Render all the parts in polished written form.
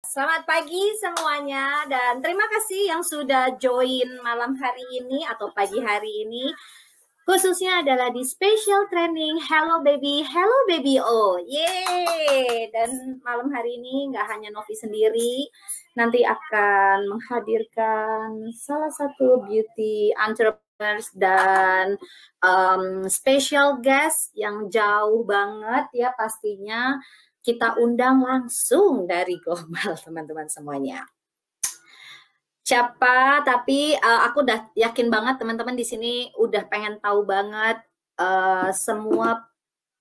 Selamat pagi semuanya dan terima kasih yang sudah join malam hari ini atau pagi hari ini. Khususnya adalah di special training Hello Baby Oh. Yeay! Dan malam hari ini nggak hanya Novi sendiri, nanti akan menghadirkan salah satu beauty entrepreneurs dan special guest yang jauh banget ya pastinya kita undang langsung dari global teman-teman semuanya. Siapa, tapi aku udah yakin banget teman-teman di sini udah pengen tahu banget semua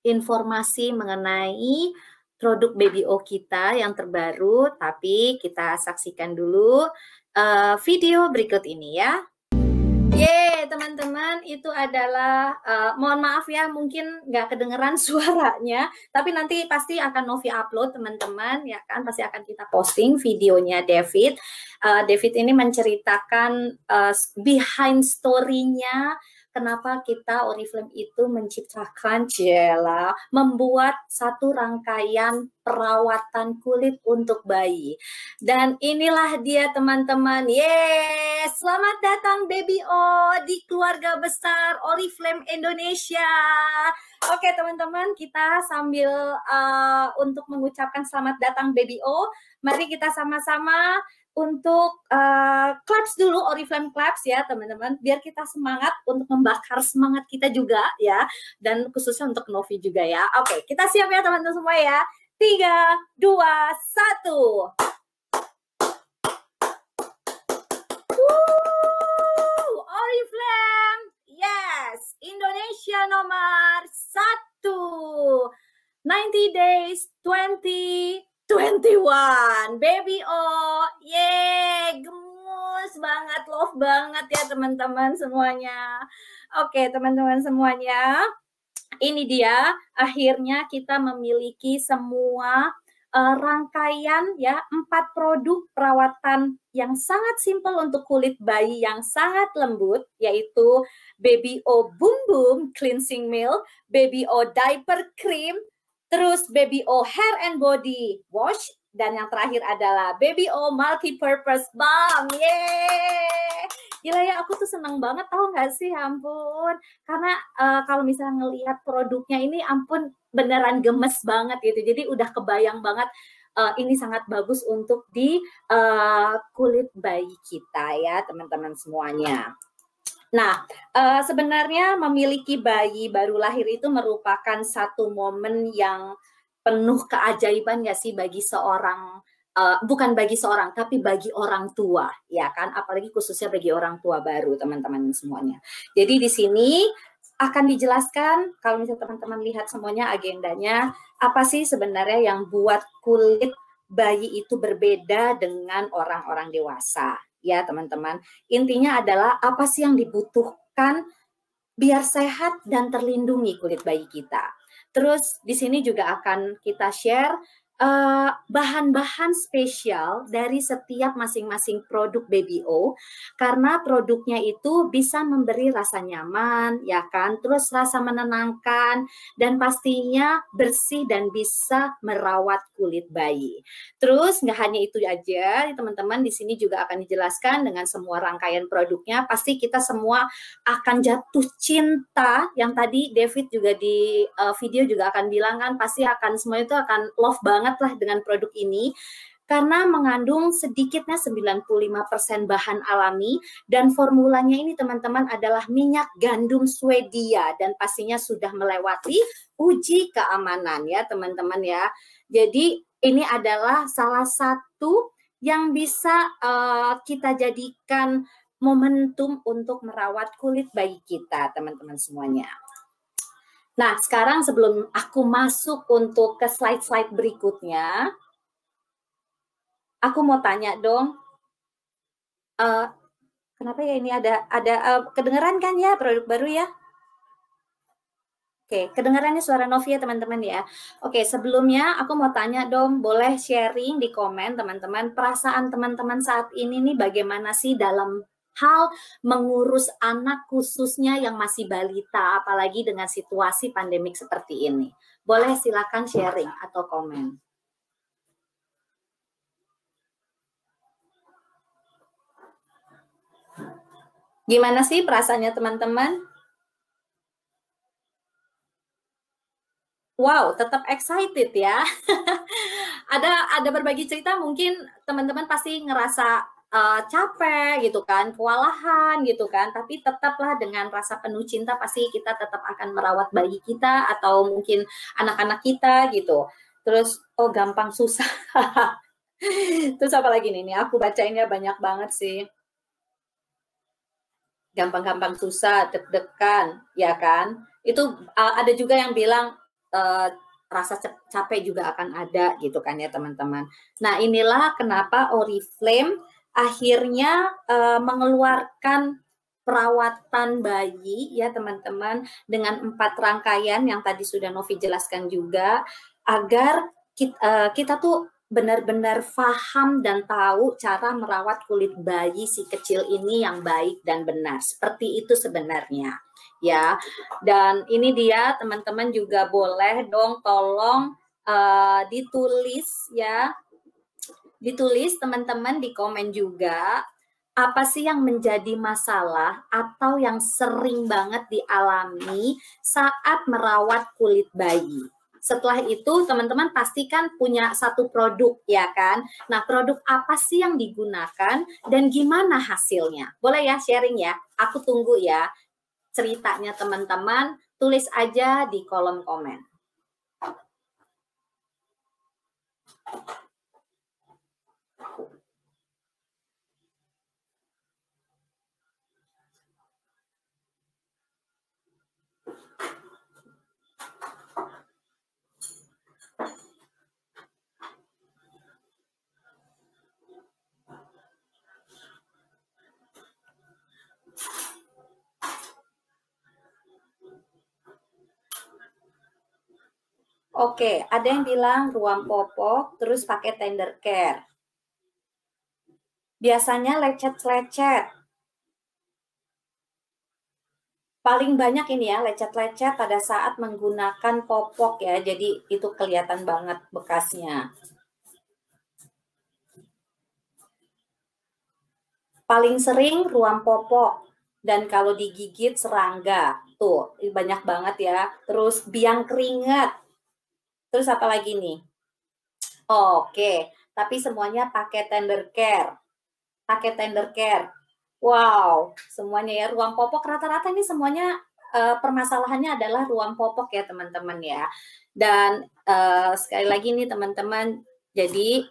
informasi mengenai produk Baby O kita yang terbaru, tapi kita saksikan dulu video berikut ini ya. Yeay teman-teman, itu adalah, mohon maaf ya mungkin nggak kedengeran suaranya, tapi nanti pasti akan Novi upload teman-teman, ya kan, pasti akan kita posting videonya David. David ini menceritakan behind story-nya, kenapa kita Oriflame itu menciptakan membuat satu rangkaian perawatan kulit untuk bayi. Dan inilah dia teman-teman. Yes, selamat datang Baby O di keluarga besar Oriflame Indonesia. Oke teman-teman, kita sambil untuk mengucapkan selamat datang Baby O, mari kita sama-sama untuk claps dulu, Oriflame claps ya teman-teman, biar kita semangat untuk membakar semangat kita juga ya, dan khususnya untuk Novi juga ya. Oke, kita siap ya teman-teman semua ya. 3, 2, 1. Oriflame, yes, Indonesia nomor 1. 90 days 2021 Baby O, yeay, gemus banget, love banget ya teman-teman semuanya. Oke teman-teman semuanya, ini dia akhirnya kita memiliki semua rangkaian ya 4 produk perawatan yang sangat simpel untuk kulit bayi yang sangat lembut, yaitu Baby O Boom Boom Cleansing Milk, Baby O Diaper Cream, terus Baby O Hair and Body Wash, dan yang terakhir adalah Baby O Multi-Purpose Balm. Yeay! Gila ya, aku tuh seneng banget, tahu nggak sih, ampun. Karena kalau misalnya ngelihat produknya ini, ampun, beneran gemes banget gitu. Jadi udah kebayang banget ini sangat bagus untuk di kulit bayi kita ya, teman-teman semuanya. Nah, sebenarnya memiliki bayi baru lahir itu merupakan satu momen yang penuh keajaiban ya sih bagi seorang, bukan bagi seorang, tapi bagi orang tua, ya kan? Apalagi khususnya bagi orang tua baru, teman-teman semuanya. Jadi di sini akan dijelaskan, kalau misalnya teman-teman lihat semuanya agendanya, apa sih sebenarnya yang buat kulit bayi itu berbeda dengan orang-orang dewasa, ya teman-teman. Intinya adalah apa sih yang dibutuhkan biar sehat dan terlindungi kulit bayi kita. Terus di sini juga akan kita share bahan-bahan spesial dari setiap masing-masing produk Baby O, karena produknya itu bisa memberi rasa nyaman, ya kan, terus rasa menenangkan, dan pastinya bersih dan bisa merawat kulit bayi. Terus nggak hanya itu aja, teman-teman, di sini juga akan dijelaskan dengan semua rangkaian produknya, pasti kita semua akan jatuh cinta, yang tadi David juga di video juga akan bilang kan, pasti akan semua itu akan love banget lah dengan produk ini, karena mengandung sedikitnya 95% bahan alami, dan formulanya ini teman-teman adalah minyak gandum Swedia, dan pastinya sudah melewati uji keamanan ya teman-teman ya. Jadi ini adalah salah satu yang bisa kita jadikan momentum untuk merawat kulit bayi kita, teman-teman semuanya. Nah, sekarang sebelum aku masuk untuk ke slide-slide berikutnya, aku mau tanya dong, kenapa ya ini ada kedengeran kan ya produk baru ya? Oke, kedengarannya suara Novi ya teman-teman ya. Oke, sebelumnya aku mau tanya dong, boleh sharing di komen teman-teman, perasaan teman-teman saat ini nih bagaimana sih dalam hal mengurus anak khususnya yang masih balita, apalagi dengan situasi pandemik seperti ini. Boleh silakan sharing atau komen. Gimana sih perasaannya teman-teman? Wow, tetap excited ya. Ada berbagi cerita, mungkin teman-teman pasti ngerasa capek gitu kan, kewalahan gitu kan, tapi tetaplah dengan rasa penuh cinta pasti kita tetap akan merawat bayi kita atau mungkin anak-anak kita gitu. Terus oh gampang susah. Terus apa lagi nih? Aku bacainnya banyak banget sih. Gampang-gampang susah, deg-degan, ya kan? Itu ada juga yang bilang uh, rasa capek juga akan ada gitu kan ya teman-teman. Nah inilah kenapa Oriflame akhirnya mengeluarkan perawatan bayi ya teman-teman dengan 4 rangkaian yang tadi sudah Novi jelaskan juga agar kita tuh benar-benar paham dan tahu cara merawat kulit bayi si kecil ini yang baik dan benar. Seperti itu sebenarnya. Ya. Dan ini dia teman-teman juga boleh dong tolong ditulis ya. Ditulis teman-teman di komen juga apa sih yang menjadi masalah atau yang sering banget dialami saat merawat kulit bayi. Setelah itu teman-teman pastikan punya satu produk ya kan. Nah produk apa sih yang digunakan dan gimana hasilnya? Boleh ya sharing ya, aku tunggu ya ceritanya teman-teman, tulis aja di kolom komen. Oke, ada yang bilang ruang popok, terus pakai tender care. Biasanya lecet-lecet. Paling banyak ini ya, lecet-lecet pada saat menggunakan popok ya, jadi itu kelihatan banget bekasnya. Paling sering ruang popok, dan kalau digigit serangga, tuh banyak banget ya. Terus biang keringat. Terus apa lagi nih? Oke, tapi semuanya pakai tender care. Pakai tender care. Wow, semuanya ya ruang popok rata-rata ini semuanya permasalahannya adalah ruang popok ya teman-teman ya. Dan sekali lagi nih teman-teman, jadi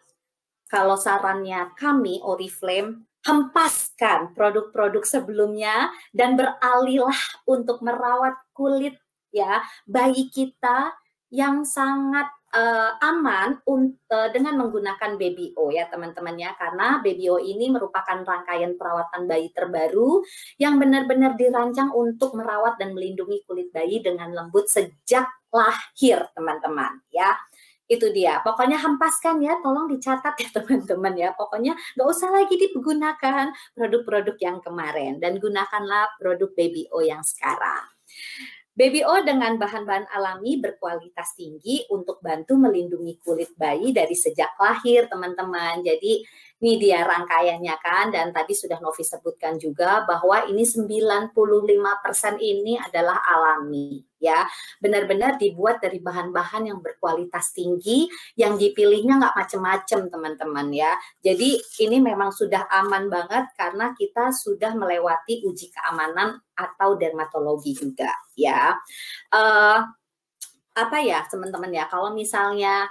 kalau sarannya kami Oriflame, hempaskan produk-produk sebelumnya dan beralihlah untuk merawat kulit ya bayi kita yang sangat aman dengan menggunakan BBO ya teman-teman ya, karena BBO ini merupakan rangkaian perawatan bayi terbaru yang benar-benar dirancang untuk merawat dan melindungi kulit bayi dengan lembut sejak lahir teman-teman ya. Itu dia, pokoknya hempaskan ya, tolong dicatat ya teman-teman ya, pokoknya nggak usah lagi digunakan produk-produk yang kemarin dan gunakanlah produk BBO yang sekarang. BBO dengan bahan-bahan alami berkualitas tinggi untuk bantu melindungi kulit bayi dari sejak lahir, teman-teman. Jadi ini dia rangkaiannya kan, dan tadi sudah Novi sebutkan juga bahwa ini 95% ini adalah alami ya. Benar-benar dibuat dari bahan-bahan yang berkualitas tinggi, yang dipilihnya nggak macam-macam teman-teman ya. Jadi ini memang sudah aman banget karena kita sudah melewati uji keamanan atau dermatologi juga ya. Apa ya teman-teman ya, kalau misalnya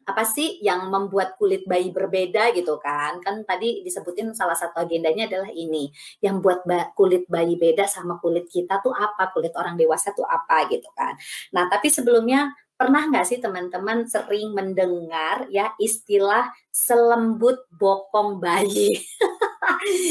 apa sih yang membuat kulit bayi berbeda gitu kan? Kan tadi disebutin salah satu agendanya adalah ini. Yang buat kulit bayi beda sama kulit kita tuh apa? Kulit orang dewasa tuh apa gitu kan? Nah, tapi sebelumnya pernah nggak sih teman-teman sering mendengar ya istilah selembut bokong bayi?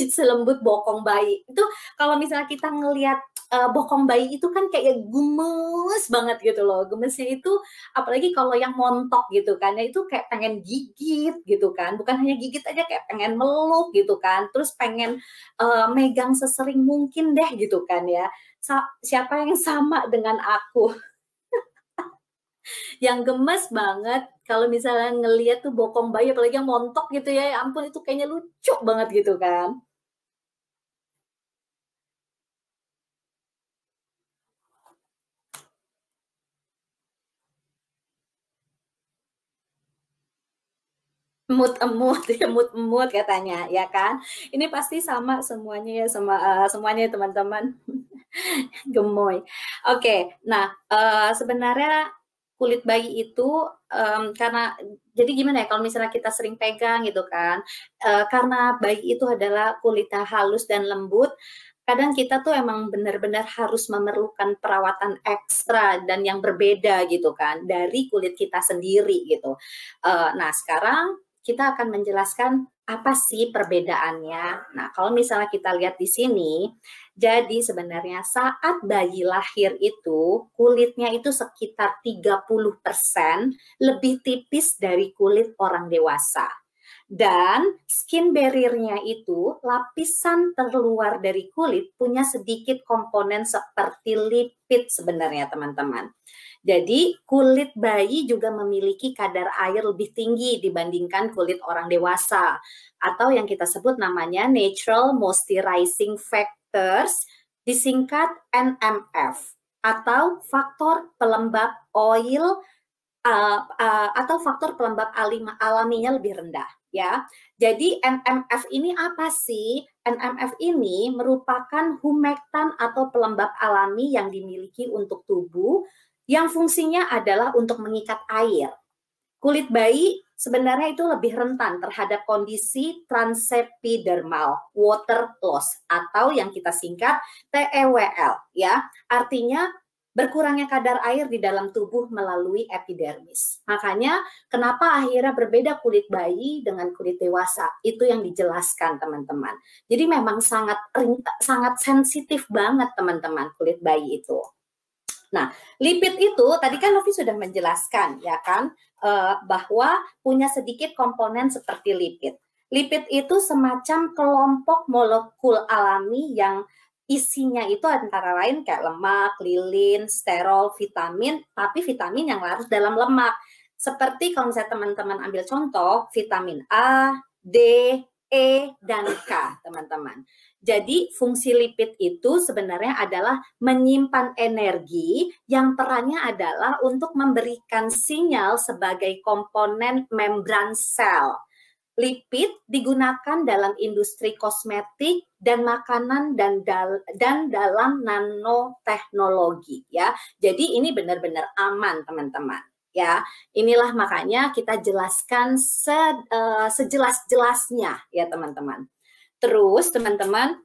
Selembut bokong bayi. Itu kalau misalnya kita ngelihat bokong bayi itu kan kayak gemes banget gitu loh. Gemesnya itu apalagi kalau yang montok gitu kan, ya itu kayak pengen gigit gitu kan. Bukan hanya gigit aja, kayak pengen meluk gitu kan. Terus pengen megang sesering mungkin deh gitu kan ya. Siapa yang sama dengan aku? Yang gemes banget kalau misalnya ngeliat tuh bokong bayi apalagi yang montok gitu ya, ya ampun itu kayaknya lucu banget gitu kan. emut ya, emut katanya ya kan. Ini pasti sama semuanya ya, semuanya teman-teman. Gemoy. Oke, nah sebenarnya kulit bayi itu karena jadi gimana ya, kalau misalnya kita sering pegang gitu kan, karena bayi itu adalah kulitnya halus dan lembut, kadang kita tuh emang benar-benar harus memerlukan perawatan ekstra dan yang berbeda gitu kan dari kulit kita sendiri gitu. Nah sekarang kita akan menjelaskan apa sih perbedaannya. Nah kalau misalnya kita lihat di sini, jadi sebenarnya saat bayi lahir itu kulitnya itu sekitar 30% lebih tipis dari kulit orang dewasa. Dan skin barrier-nya itu, lapisan terluar dari kulit punya sedikit komponen seperti lipid sebenarnya teman-teman. Jadi kulit bayi juga memiliki kadar air lebih tinggi dibandingkan kulit orang dewasa. Atau yang kita sebut namanya Natural Moisturizing Factors, disingkat NMF. Atau faktor pelembab oil atau faktor pelembab alaminya lebih rendah ya. Jadi NMF ini apa sih? NMF ini merupakan humektan atau pelembab alami yang dimiliki untuk tubuh yang fungsinya adalah untuk mengikat air. Kulit bayi sebenarnya itu lebih rentan terhadap kondisi transepidermal water loss atau yang kita singkat TEWL ya. Artinya berkurangnya kadar air di dalam tubuh melalui epidermis. Makanya kenapa akhirnya berbeda kulit bayi dengan kulit dewasa. Itu yang dijelaskan teman-teman. Jadi memang sangat sensitif banget teman-teman kulit bayi itu. Nah, lipid itu tadi kan Novi sudah menjelaskan ya kan bahwa punya sedikit komponen seperti lipid. Lipid itu semacam kelompok molekul alami yang isinya itu antara lain kayak lemak, lilin, sterol, vitamin, tapi vitamin yang larut dalam lemak. Seperti kalau misalnya teman-teman ambil contoh, vitamin A, D, E, dan K, teman-teman. Jadi fungsi lipid itu sebenarnya adalah menyimpan energi yang perannya adalah untuk memberikan sinyal sebagai komponen membran sel. Lipid digunakan dalam industri kosmetik dan makanan dan dalam nanoteknologi ya. Jadi ini benar-benar aman teman-teman. Ya, inilah makanya kita jelaskan sejelas-jelasnya ya teman-teman. Terus teman-teman,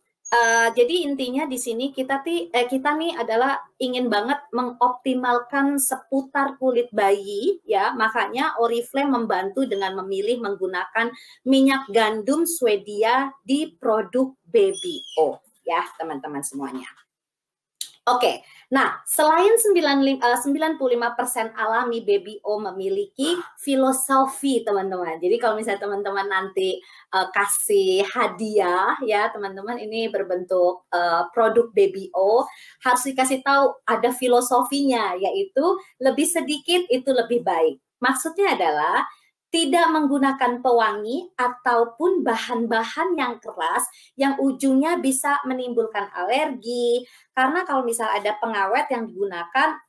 jadi intinya di sini kita nih adalah ingin banget mengoptimalkan seputar kulit bayi ya, makanya Oriflame membantu dengan memilih menggunakan minyak gandum Swedia di produk Baby O ya teman-teman semuanya. Oke, nah selain 95% alami Baby O memiliki filosofi teman-teman. Jadi kalau misalnya teman-teman nanti kasih hadiah ya teman-teman, ini berbentuk produk Baby O, harus dikasih tahu ada filosofinya, yaitu lebih sedikit itu lebih baik. Maksudnya adalah tidak menggunakan pewangi ataupun bahan-bahan yang keras yang ujungnya bisa menimbulkan alergi, karena kalau misal ada pengawet yang digunakan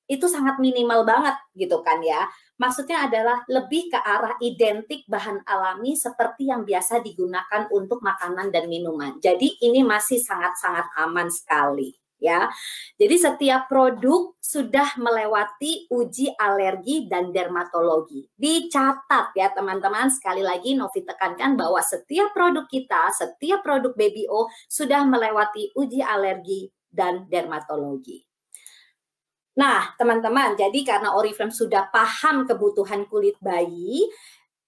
itu sangat minimal banget gitu kan ya. Maksudnya adalah lebih ke arah identik bahan alami seperti yang biasa digunakan untuk makanan dan minuman. Jadi ini masih sangat-sangat aman sekali. Ya, jadi setiap produk sudah melewati uji alergi dan dermatologi. Dicatat ya teman-teman, sekali lagi Novi tekankan bahwa setiap produk kita, setiap produk Baby O sudah melewati uji alergi dan dermatologi. Nah teman-teman, jadi karena Oriflame sudah paham kebutuhan kulit bayi,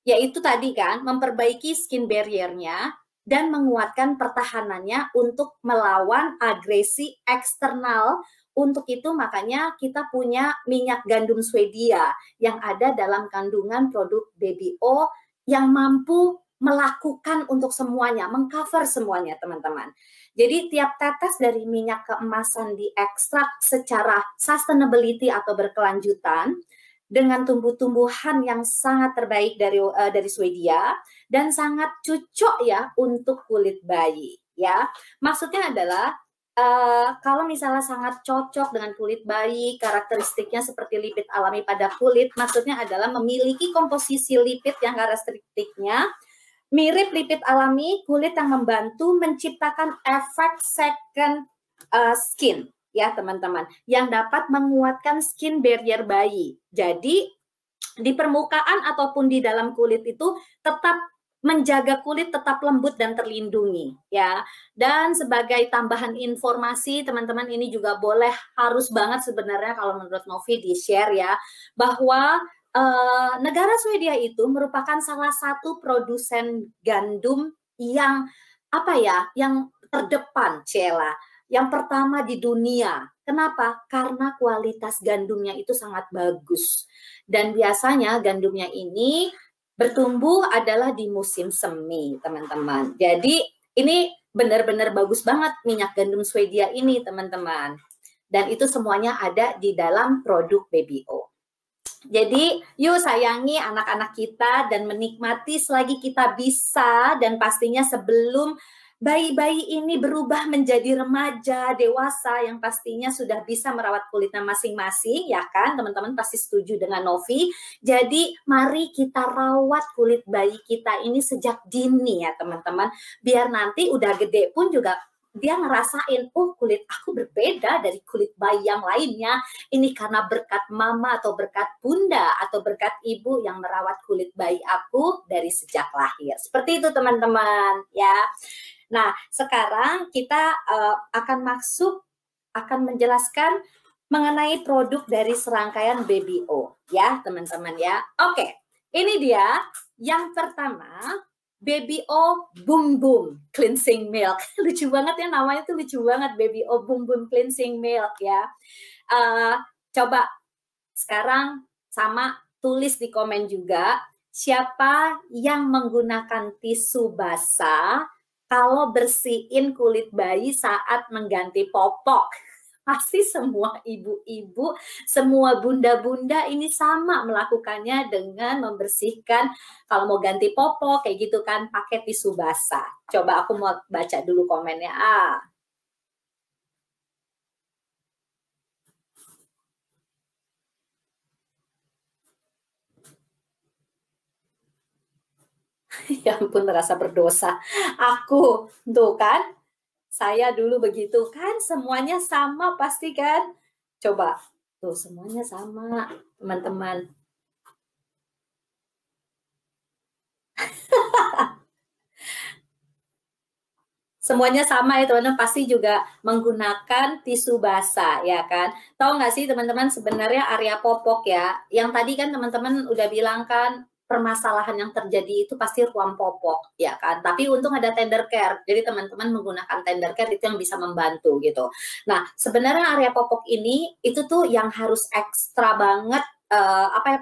yaitu tadi kan memperbaiki skin barrier-nya dan menguatkan pertahanannya untuk melawan agresi eksternal. Untuk itu makanya kita punya minyak gandum Swedia yang ada dalam kandungan produk Baby O yang mampu melakukan untuk semuanya, mengcover semuanya teman-teman. Jadi tiap tetes dari minyak keemasan diekstrak secara sustainability atau berkelanjutan dengan tumbuh-tumbuhan yang sangat terbaik dari Swedia dan sangat cocok ya untuk kulit bayi ya. Maksudnya adalah kalau misalnya sangat cocok dengan kulit bayi, karakteristiknya seperti lipid alami pada kulit, maksudnya adalah memiliki komposisi lipid yang karakteristiknya mirip lipid alami kulit yang membantu menciptakan efek second skin, ya teman-teman, yang dapat menguatkan skin barrier bayi. Jadi di permukaan ataupun di dalam kulit itu tetap menjaga kulit tetap lembut dan terlindungi, ya. Dan sebagai tambahan informasi, teman-teman, ini juga boleh harus banget sebenarnya kalau menurut Novi di-share ya, bahwa negara Swedia itu merupakan salah satu produsen gandum yang yang terdepan, Cela, yang pertama di dunia. Kenapa? Karena kualitas gandumnya itu sangat bagus. Dan biasanya gandumnya ini bertumbuh adalah di musim semi, teman-teman. Jadi ini benar-benar bagus banget minyak gandum Swedia ini, teman-teman. Dan itu semuanya ada di dalam produk BBO. Jadi yuk sayangi anak-anak kita dan menikmati selagi kita bisa, dan pastinya sebelum bayi-bayi ini berubah menjadi remaja, dewasa yang pastinya sudah bisa merawat kulitnya masing-masing, ya kan? Teman-teman pasti setuju dengan Novi. Jadi mari kita rawat kulit bayi kita ini sejak dini ya teman-teman. Biar nanti udah gede pun juga dia ngerasain, oh kulit aku berbeda dari kulit bayi yang lainnya. Ini karena berkat mama atau berkat bunda atau berkat ibu yang merawat kulit bayi aku dari sejak lahir. Seperti itu teman-teman ya. Nah, sekarang kita akan menjelaskan mengenai produk dari serangkaian BBO ya, teman-teman ya. Oke, ini dia yang pertama, BBO Boom Boom Cleansing Milk. Lucu banget ya, namanya tuh lucu banget, BBO Boom Boom Cleansing Milk ya. Coba sekarang sama tulis di komen juga, siapa yang menggunakan tisu basah kalau bersihin kulit bayi saat mengganti popok. Pasti semua ibu-ibu, semua bunda-bunda ini sama melakukannya dengan membersihkan, kalau mau ganti popok kayak gitu kan, pakai tisu basah. Coba aku mau baca dulu komennya. Ya ampun, merasa berdosa. Aku, tuh kan, saya dulu begitu kan, semuanya sama pasti kan. Coba, tuh semuanya sama, teman-teman. Semuanya sama ya teman-teman, pasti juga menggunakan tisu basah ya kan. Tahu nggak sih teman-teman, sebenarnya area popok ya, yang tadi kan teman-teman udah bilang kan, permasalahan yang terjadi itu pasti ruang popok ya kan. Tapi untung ada tender care, jadi teman-teman menggunakan tender care itu yang bisa membantu gitu. Nah sebenarnya area popok ini itu tuh yang harus ekstra banget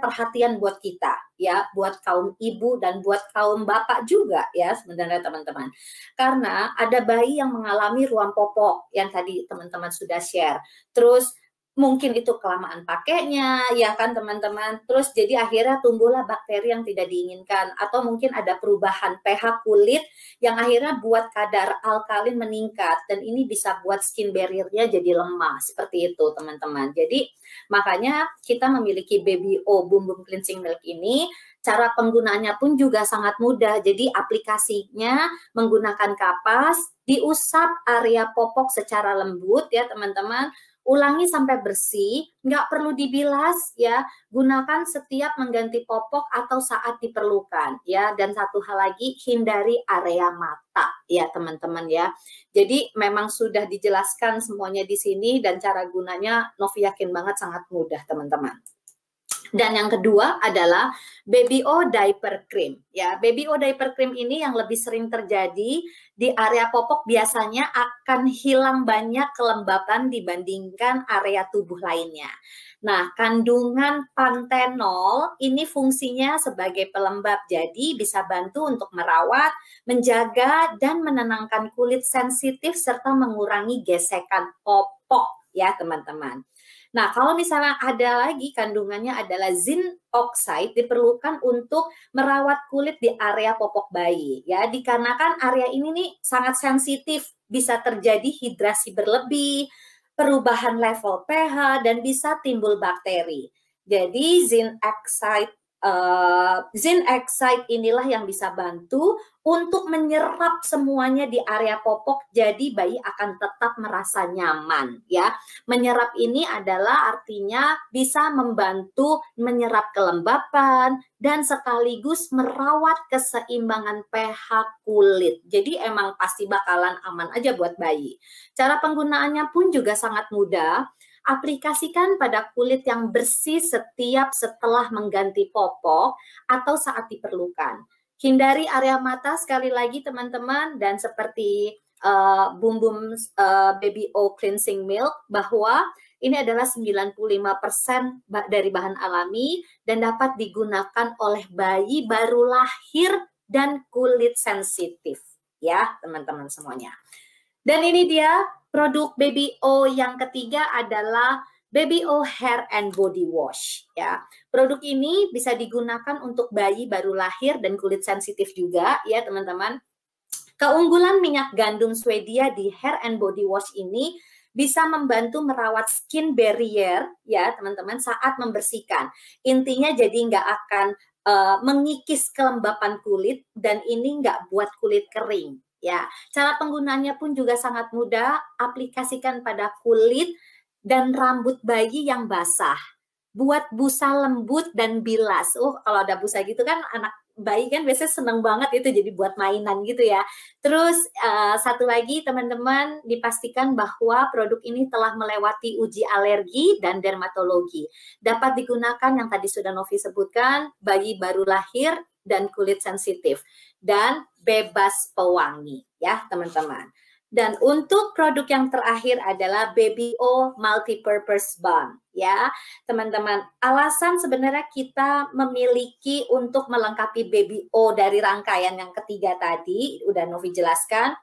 perhatian buat kita ya, buat kaum ibu dan buat kaum bapak juga ya sebenarnya teman-teman. Karena ada bayi yang mengalami ruam popok yang tadi teman-teman sudah share. Terus mungkin itu kelamaan pakainya, ya kan teman-teman. Terus jadi akhirnya tumbuhlah bakteri yang tidak diinginkan. Atau mungkin ada perubahan pH kulit yang akhirnya buat kadar alkalin meningkat. Dan ini bisa buat skin barrier-nya jadi lemah. Seperti itu teman-teman. Jadi makanya kita memiliki BBO Boom Boom Cleansing Milk ini. Cara penggunaannya pun juga sangat mudah. Jadi aplikasinya menggunakan kapas, diusap area popok secara lembut ya teman-teman. Ulangi sampai bersih, nggak perlu dibilas ya. Gunakan setiap mengganti popok atau saat diperlukan ya. Dan satu hal lagi, hindari area mata ya teman-teman ya. Jadi memang sudah dijelaskan semuanya di sini dan cara gunanya Novi yakin banget sangat mudah teman-teman. Dan yang kedua adalah BBO Diaper Cream. Ya, BBO Diaper Cream ini yang lebih sering terjadi di area popok biasanya akan hilang banyak kelembapan dibandingkan area tubuh lainnya. Nah, kandungan pantenol ini fungsinya sebagai pelembab, jadi bisa bantu untuk merawat, menjaga, dan menenangkan kulit sensitif serta mengurangi gesekan popok ya teman-teman. Nah, kalau misalnya ada lagi kandungannya adalah zinc oxide, diperlukan untuk merawat kulit di area popok bayi ya, dikarenakan area ini nih sangat sensitif, bisa terjadi hidrasi berlebih, perubahan level pH, dan bisa timbul bakteri. Jadi zinc oxide inilah yang bisa bantu untuk menyerap semuanya di area popok, jadi bayi akan tetap merasa nyaman ya. Menyerap ini adalah artinya bisa membantu menyerap kelembapan dan sekaligus merawat keseimbangan pH kulit. Jadi emang pasti bakalan aman aja buat bayi. Cara penggunaannya pun juga sangat mudah. Aplikasikan pada kulit yang bersih setiap setelah mengganti popok atau saat diperlukan. Hindari area mata sekali lagi teman-teman, dan seperti Bum Baby O Cleansing Milk, bahwa ini adalah 95% dari bahan alami dan dapat digunakan oleh bayi baru lahir dan kulit sensitif ya teman-teman semuanya. Dan ini dia produk Baby O yang ketiga adalah Baby O Hair and Body Wash ya. Produk ini bisa digunakan untuk bayi baru lahir dan kulit sensitif juga ya teman-teman. Keunggulan minyak gandum Swedia di Hair and Body Wash ini bisa membantu merawat skin barrier ya teman-teman saat membersihkan. Intinya jadi nggak akan mengikis kelembapan kulit, dan ini nggak buat kulit kering. Ya, cara penggunaannya pun juga sangat mudah. Aplikasikan pada kulit dan rambut bayi yang basah. Buat busa lembut dan bilas. Kalau ada busa gitu kan anak bayi kan biasanya seneng banget itu, jadi buat mainan gitu ya. Terus satu lagi teman-teman, dipastikan bahwa produk ini telah melewati uji alergi dan dermatologi. Dapat digunakan yang tadi sudah Novi sebutkan, bayi baru lahir dan kulit sensitif, dan bebas pewangi ya teman-teman. Dan untuk produk yang terakhir adalah Baby O Multipurpose Balm ya teman-teman. Alasan sebenarnya kita memiliki untuk melengkapi Baby O dari rangkaian yang ketiga tadi udah Novi jelaskan,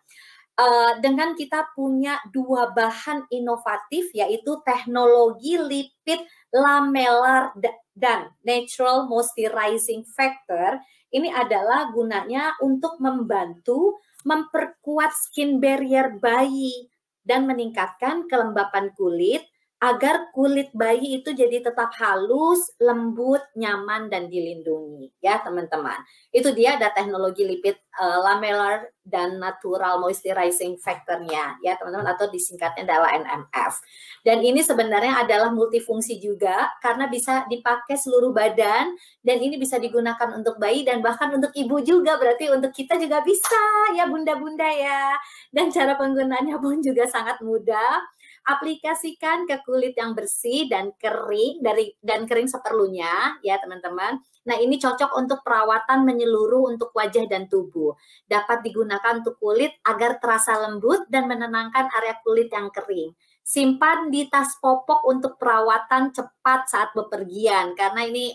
dengan kita punya dua bahan inovatif, yaitu teknologi lipid lamellar dan natural moisturizing factor. Ini adalah gunanya untuk membantu memperkuat skin barrier bayi dan meningkatkan kelembapan kulit agar kulit bayi itu jadi tetap halus, lembut, nyaman, dan dilindungi ya teman-teman. Itu dia, ada teknologi lipid lamellar dan natural moisturizing factor-nya ya teman-teman, atau disingkatnya adalah NMF. Dan ini sebenarnya adalah multifungsi juga karena bisa dipakai seluruh badan, dan ini bisa digunakan untuk bayi dan bahkan untuk ibu juga, berarti untuk kita juga bisa ya bunda-bunda ya. Dan cara penggunaannya pun juga sangat mudah. Aplikasikan ke kulit yang bersih dan kering seperlunya ya teman-teman. Nah, ini cocok untuk perawatan menyeluruh untuk wajah dan tubuh. Dapat digunakan untuk kulit agar terasa lembut dan menenangkan area kulit yang kering. Simpan di tas popok untuk perawatan cepat saat bepergian, karena ini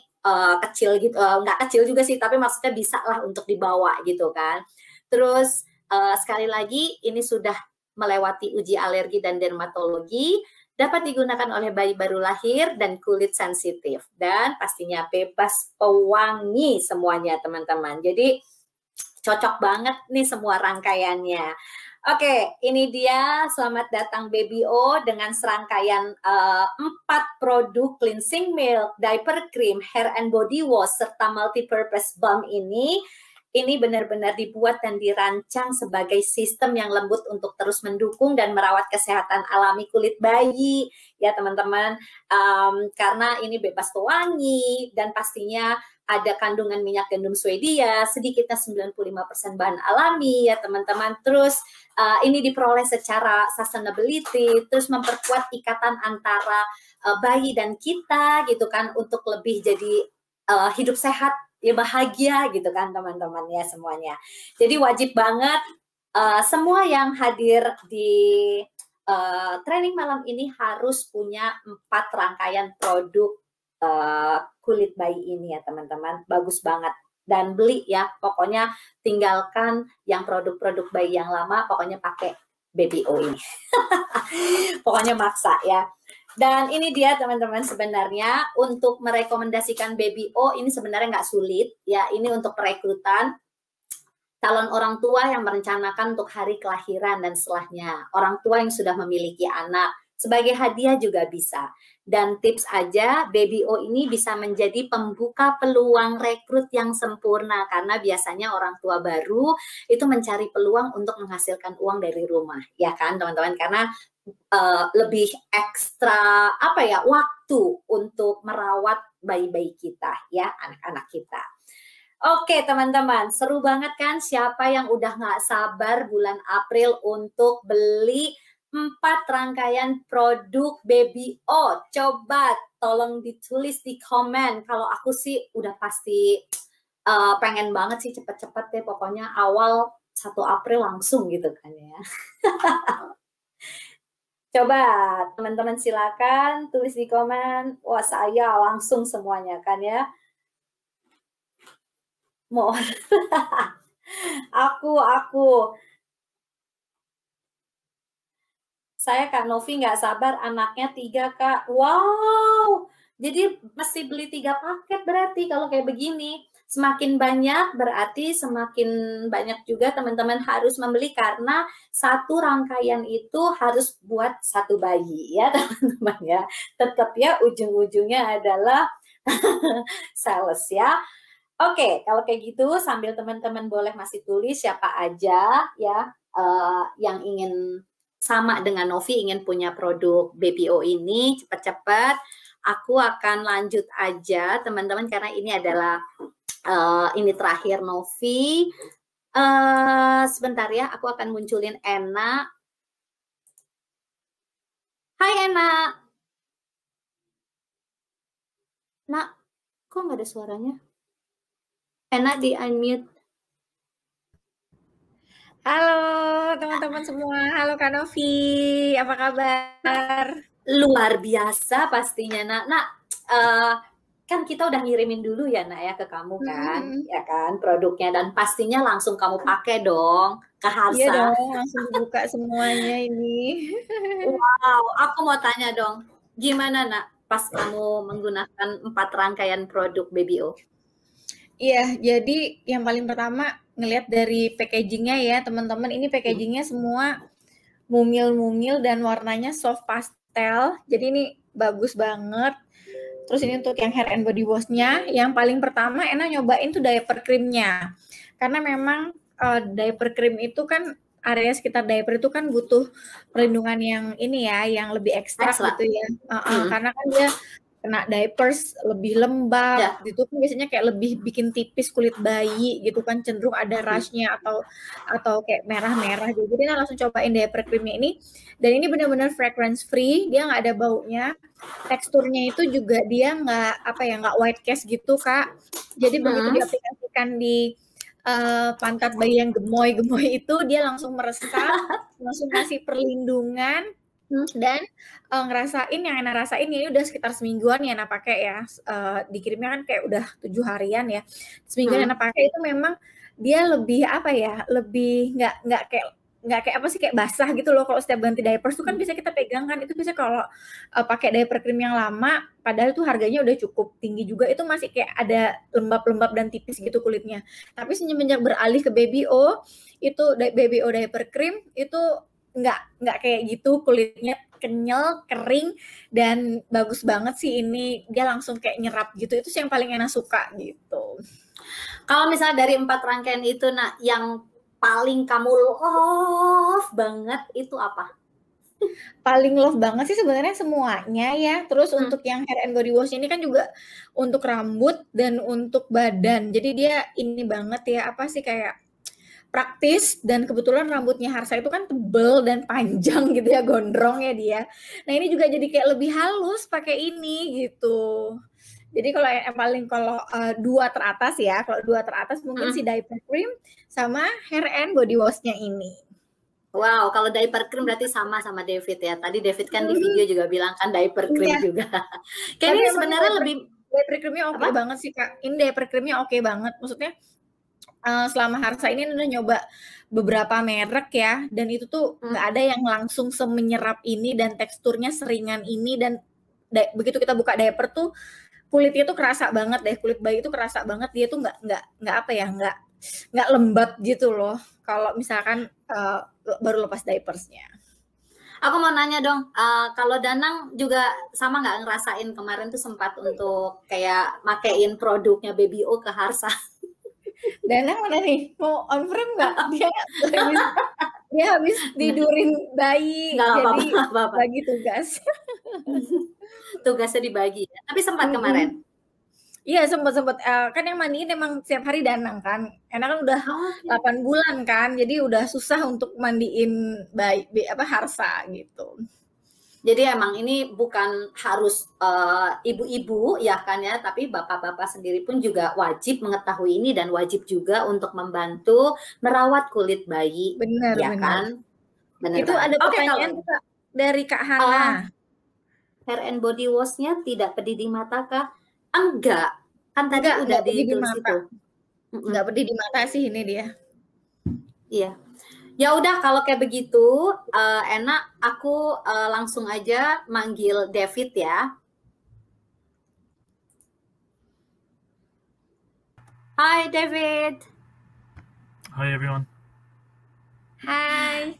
kecil gitu, nggak kecil juga sih, tapi maksudnya bisa lah untuk dibawa gitu kan. Terus sekali lagi, ini sudah melewati uji alergi dan dermatologi, dapat digunakan oleh bayi baru lahir dan kulit sensitif, dan pastinya bebas pewangi semuanya teman-teman. Jadi cocok banget nih semua rangkaiannya. Oke, ini dia, selamat datang Baby O dengan serangkaian 4 produk cleansing milk, diaper cream, hair and body wash, serta multipurpose balm ini. Ini benar-benar dibuat dan dirancang sebagai sistem yang lembut untuk terus mendukung dan merawat kesehatan alami kulit bayi ya teman-teman. Karena ini bebas pewangi dan pastinya ada kandungan minyak gandum Swedia, sedikitnya 95% bahan alami ya teman-teman. Terus ini diperoleh secara sustainability, terus memperkuat ikatan antara bayi dan kita gitu kan, untuk lebih jadi hidup sehat ya, bahagia gitu kan teman-teman ya semuanya. Jadi wajib banget semua yang hadir di training malam ini harus punya 4 rangkaian produk kulit bayi ini ya teman-teman. Bagus banget, dan beli ya, pokoknya tinggalkan yang produk-produk bayi yang lama, pokoknya pakai Baby O ini. Pokoknya maksa ya. Dan ini dia teman-teman, sebenarnya untuk merekomendasikan Baby O ini sebenarnya nggak sulit ya. Ini untuk perekrutan calon orang tua yang merencanakan untuk hari kelahiran dan setelahnya. Orang tua yang sudah memiliki anak. Sebagai hadiah juga bisa. Dan tips aja, Baby O ini bisa menjadi pembuka peluang rekrut yang sempurna. Karena biasanya orang tua baru itu mencari peluang untuk menghasilkan uang dari rumah. Ya kan teman-teman? Karena lebih ekstra waktu untuk merawat bayi-bayi kita ya, anak-anak kita. Oke teman-teman, seru banget kan? Siapa yang udah nggak sabar bulan April untuk beli 4 rangkaian produk Baby O? Coba tolong ditulis di komen. Kalau aku sih udah pasti pengen banget sih cepet-cepet deh, pokoknya awal 1 April langsung gitu kan ya. Coba teman-teman silakan tulis di komen. Wah, saya langsung semuanya kan ya. Mau aku. Saya Kak Novi nggak sabar, anaknya 3 Kak. Wow, jadi mesti beli 3 paket berarti kalau kayak begini. Semakin banyak berarti semakin banyak juga teman-teman harus membeli, karena 1 rangkaian itu harus buat 1 bayi ya teman-teman ya. Tetap ya ujung-ujungnya adalah sales ya. Oke, kalau kayak gitu sambil teman-teman boleh masih tulis siapa aja ya yang ingin sama dengan Novi, ingin punya produk Baby O ini cepat-cepat. Aku akan lanjut aja teman-teman, karena ini adalah ini terakhir Novi. Sebentar ya, aku akan munculin Ena. Hai Ena. Nak, kok nggak ada suaranya? Ena di unmute. Halo teman-teman semua, halo Kak Novi, apa kabar? Luar biasa pastinya Nak. Kan kita udah ngirimin dulu ya Nak ya ke kamu kan, ya kan produknya, dan pastinya langsung kamu pakai dong ke Harsa. Iya dong, langsung buka semuanya ini. Wow, aku mau tanya dong, gimana Nak pas kamu menggunakan 4 rangkaian produk Baby O? Iya, jadi yang paling pertama ngelihat dari packagingnya ya teman-teman, ini packagingnya semua mungil-mungil dan warnanya soft pastel, jadi ini bagus banget. Terus ini untuk yang hair and body wash-nya, yang paling pertama Ena nyobain tuh diaper cream-nya. Karena memang diaper cream itu kan area sekitar diaper itu kan butuh perlindungan yang ini ya, yang lebih ekstra gitu ya. Karena kan dia kena diapers lebih lembab gitu kan, biasanya kayak lebih bikin tipis kulit bayi gitu kan, cenderung ada rush-nya atau kayak merah-merah gitu. Jadi Ena langsung cobain diaper cream-nya ini, dan ini benar-benar fragrance free, dia nggak ada baunya. Teksturnya itu juga dia nggak white cast gitu Kak. Jadi begitu diaplikasikan di pantat bayi yang gemoy-gemoy itu, dia langsung meresap, langsung kasih perlindungan. Dan ngerasain yang Ena rasain ini udah sekitar semingguan ya Ena pakai ya, dikirimnya kan kayak udah 7 harian ya. Semingguan Ena pakai itu memang dia lebih lebih nggak kayak kayak basah gitu loh. Kalau setiap ganti diapers tuh kan bisa kita pegang kan, itu bisa kalau pakai diaper cream yang lama, padahal tuh harganya udah cukup tinggi juga, itu masih kayak ada lembab-lembab dan tipis gitu kulitnya. Tapi semenjak beralih ke Baby O, itu Baby O diaper cream itu nggak kayak gitu, kulitnya kenyal, kering, dan bagus banget sih ini, dia langsung kayak nyerap gitu, itu sih yang paling Ena suka gitu. Kalau misalnya dari 4 rangkaian itu Nak, yang paling kamu love banget itu apa? Paling love banget sih sebenarnya semuanya ya. Terus untuk yang hair and body wash ini kan juga untuk rambut dan untuk badan, jadi dia ini banget ya, kayak praktis, dan kebetulan rambutnya Harsa itu kan tebel dan panjang gitu ya, gondrong ya dia. Nah ini juga jadi kayak lebih halus pakai ini gitu. Jadi kalau 2 teratas ya, kalau 2 teratas mungkin si diaper cream sama hair and body wash-nya ini. Wow, kalau diaper cream berarti sama David ya. Tadi David kan di video juga bilang kan diaper cream juga. Kayaknya sebenarnya lebih diaper cream-nya oke banget sih Kak. Ini diaper cream-nya oke banget. Maksudnya selama Harsa ini udah nyoba beberapa merek ya, dan itu tuh nggak ada yang langsung semenyerap ini dan teksturnya seringan ini, dan begitu kita buka diaper tuh kulitnya tuh kerasa banget deh, kulit bayi itu kerasa banget, dia tuh nggak apa ya, nggak lembab gitu loh kalau misalkan baru lepas diapersnya. Aku mau nanya dong, kalau Danang juga sama nggak ngerasain kemarin tuh sempat untuk kayak makein produknya Baby O ke Harsa? Danang mana nih? Mau on frame nggak? Dia habis tidurin bayi, Nggak jadi apa-apa. bagi tugas. Tugasnya dibagi. Tapi sempat kemarin. Iya, sempat kan yang mandiin emang setiap hari Danang kan. Enak kan udah 8 bulan kan. Jadi udah susah untuk mandiin bayi Harsa gitu. Jadi emang ini bukan harus ibu-ibu ya kan ya, tapi bapak-bapak sendiri pun juga wajib mengetahui ini dan wajib juga untuk membantu merawat kulit bayi. Benar, ya benar. Kan? Benar. Itu ada pertanyaan Kak, dari Kak Hana. Hair and body wash-nya tidak pedih di mata kah? Enggak, kan tadi udah ditulis itu. Enggak pedih di mata sih ini dia. Iya. Ya udah kalau kayak begitu, enak aku langsung aja manggil David ya. Hi David. Hi everyone. Hai.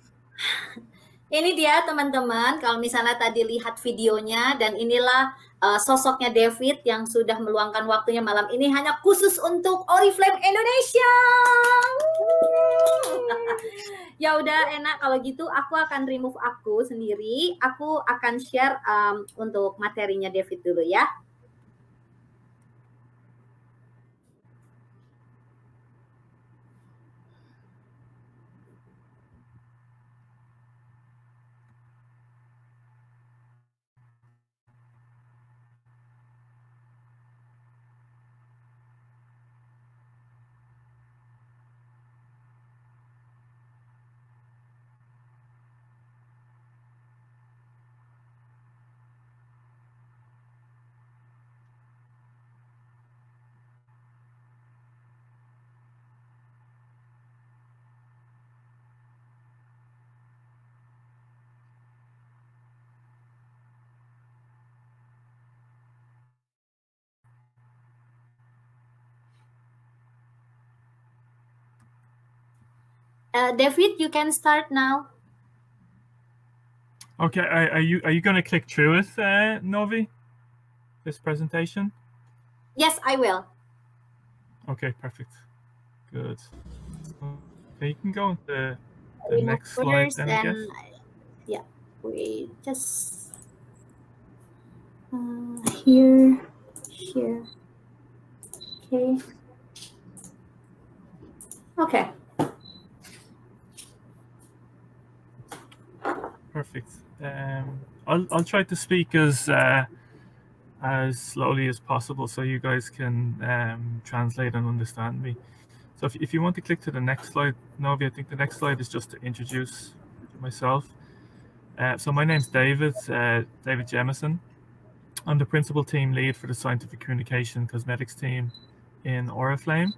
Ini dia teman-teman, kalau misalnya tadi lihat videonya, dan inilah sosoknya David yang sudah meluangkan waktunya malam ini hanya khusus untuk Oriflame Indonesia. Ya udah enak kalau gitu, aku akan remove aku sendiri. Aku akan share untuk materinya David dulu ya. David, you can start now. Okay, are you going to click through it, Novi? This presentation? Yes, I will. Okay, perfect. Good. Okay, you can go into the next slide then, I guess. Yeah, we just here. Okay. Perfect. I'll try to speak as slowly as possible so you guys can translate and understand me. So if you want to click to the next slide, Novi, I think the next slide is just to introduce myself. So my name's David Jemison. I'm the principal team lead for the Scientific Communication Cosmetics team in Oriflame.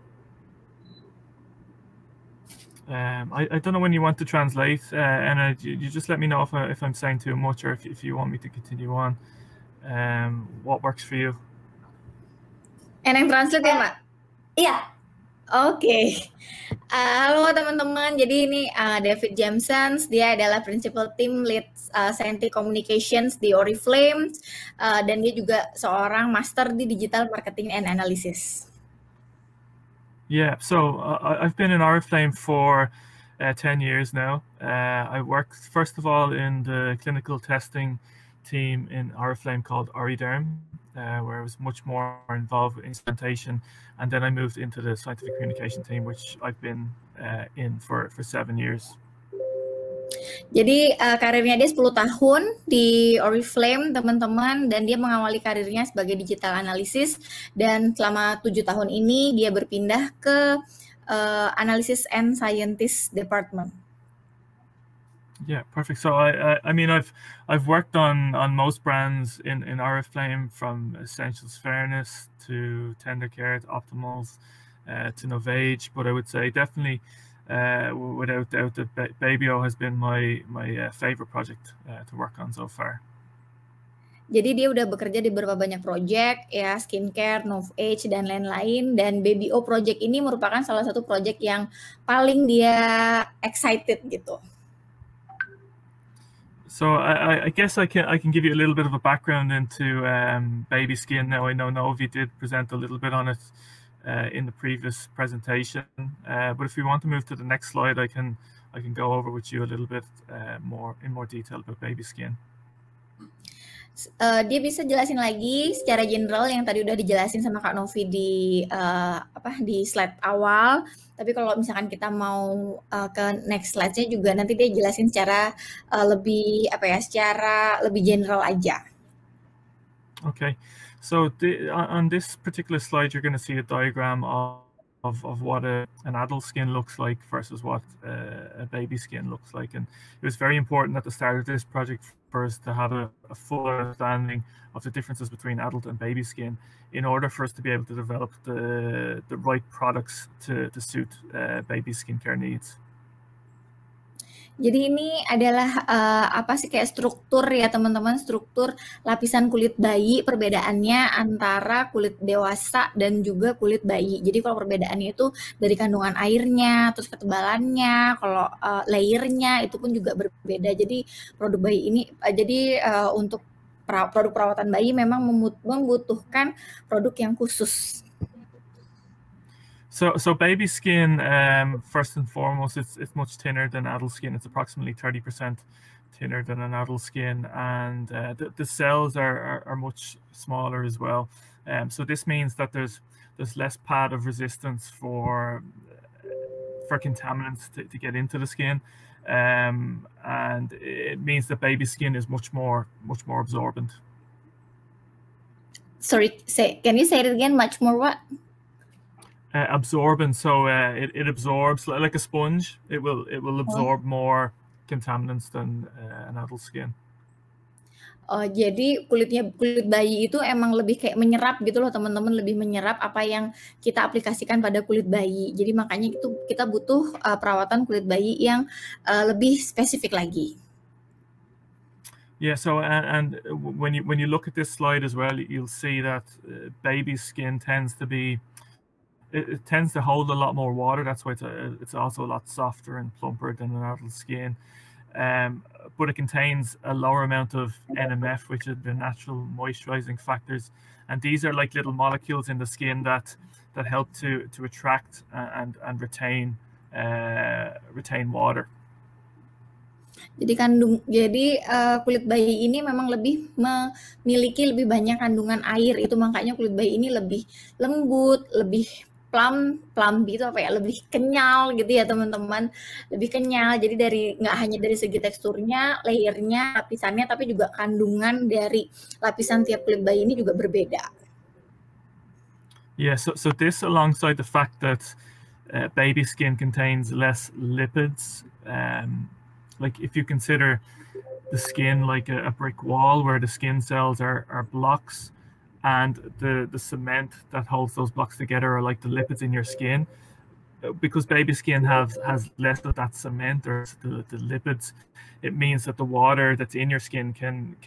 I don't know when you want to translate, and you just let me know if I'm saying too much or if you want me to continue on. What works for you? Eneng translate ya, Mbak? Iya. Oke. Halo teman-teman, jadi ini David Jameson, dia adalah Principal Team Lead Scientific Communications di Oriflame, dan dia juga seorang Master di Digital Marketing and Analysis. Yeah, so I've been in Oriflame for 10 years now. I worked, first of all, in the clinical testing team in Oriflame called Oriderm, where I was much more involved with instrumentation. And then I moved into the scientific communication team, which I've been in for 7 years. Jadi karirnya dia 10 tahun di Oriflame, teman-teman, dan dia mengawali karirnya sebagai digital analysis, dan selama 7 tahun ini dia berpindah ke analysis and scientist department. Yeah, perfect. So I mean I've worked on most brands in Oriflame, from Essentials Fairness to Tender Care to Optimals, to Novage, but I would say definitely without doubt that Babyo has been my favorite project to work on so far. Jadi dia udah bekerja di beberapa banyak project ya, skincare, Novage dan lain-lain, dan Babyo project ini merupakan salah satu project yang paling dia excited gitu. So I guess I can give you a little bit of a background into baby skin. Now I know Novi did present a little bit on it in the previous presentation, but if we want to move to the next slide, I can go over with you a little bit more detail about baby skin. Dia bisa jelasin lagi secara general yang tadi udah dijelasin sama Kak Novi di slide awal. Tapi kalau misalkan kita mau ke next slide-nya juga nanti dia jelasin secara secara lebih general aja. Okay, so on this particular slide, you're going to see a diagram of what an adult skin looks like versus what a baby skin looks like, and it was very important at the start of this project for us to have a full understanding of the differences between adult and baby skin in order for us to be able to develop the right products to suit baby skincare needs. Jadi ini adalah kayak struktur ya teman-teman, struktur lapisan kulit bayi, perbedaannya antara kulit dewasa dan juga kulit bayi. Jadi kalau perbedaannya itu dari kandungan airnya, terus ketebalannya, kalau layernya itu pun juga berbeda. Jadi produk bayi ini, untuk produk perawatan bayi memang membutuhkan produk yang khusus. So baby skin, first and foremost, it's much thinner than adult skin. It's approximately 30% thinner than an adult skin, and the cells are much smaller as well. So this means that there's less pad of resistance for contaminants to get into the skin, and it means that baby skin is much more absorbent. Sorry, can you say it again? Much more what? Absorbent, so it absorbs like a sponge. It will absorb more contaminants than an adult skin. Jadi kulit bayi itu emang lebih kayak menyerap gitu loh teman-teman, lebih menyerap apa yang kita aplikasikan pada kulit bayi. Jadi makanya itu kita butuh perawatan kulit bayi yang lebih spesifik lagi. Yeah, so and when you look at this slide as well, you'll see that baby skin tends to hold a lot more water. That's why it's also a lot softer and plumper than an adult skin. But it contains a lower amount of NMF, which is the natural moisturizing factors. And these are like little molecules in the skin that help to attract and retain water. Jadi kulit bayi ini memang memiliki lebih banyak kandungan air. Itu makanya kulit bayi ini lebih lembut, lebih plump gitu lebih kenyal gitu ya teman-teman, lebih kenyal. Jadi nggak hanya dari segi teksturnya, layernya, lapisannya, tapi juga kandungan dari lapisan tiap kulit bayi ini juga berbeda. Yeah, so this alongside the fact that baby skin contains less lipids, like if you consider the skin like a brick wall where the skin cells are blocks, and the cement that holds those blocks together are like the lipids in your skin. Because baby skin has less of that cement or the lipids, it means that the water that's in your skin can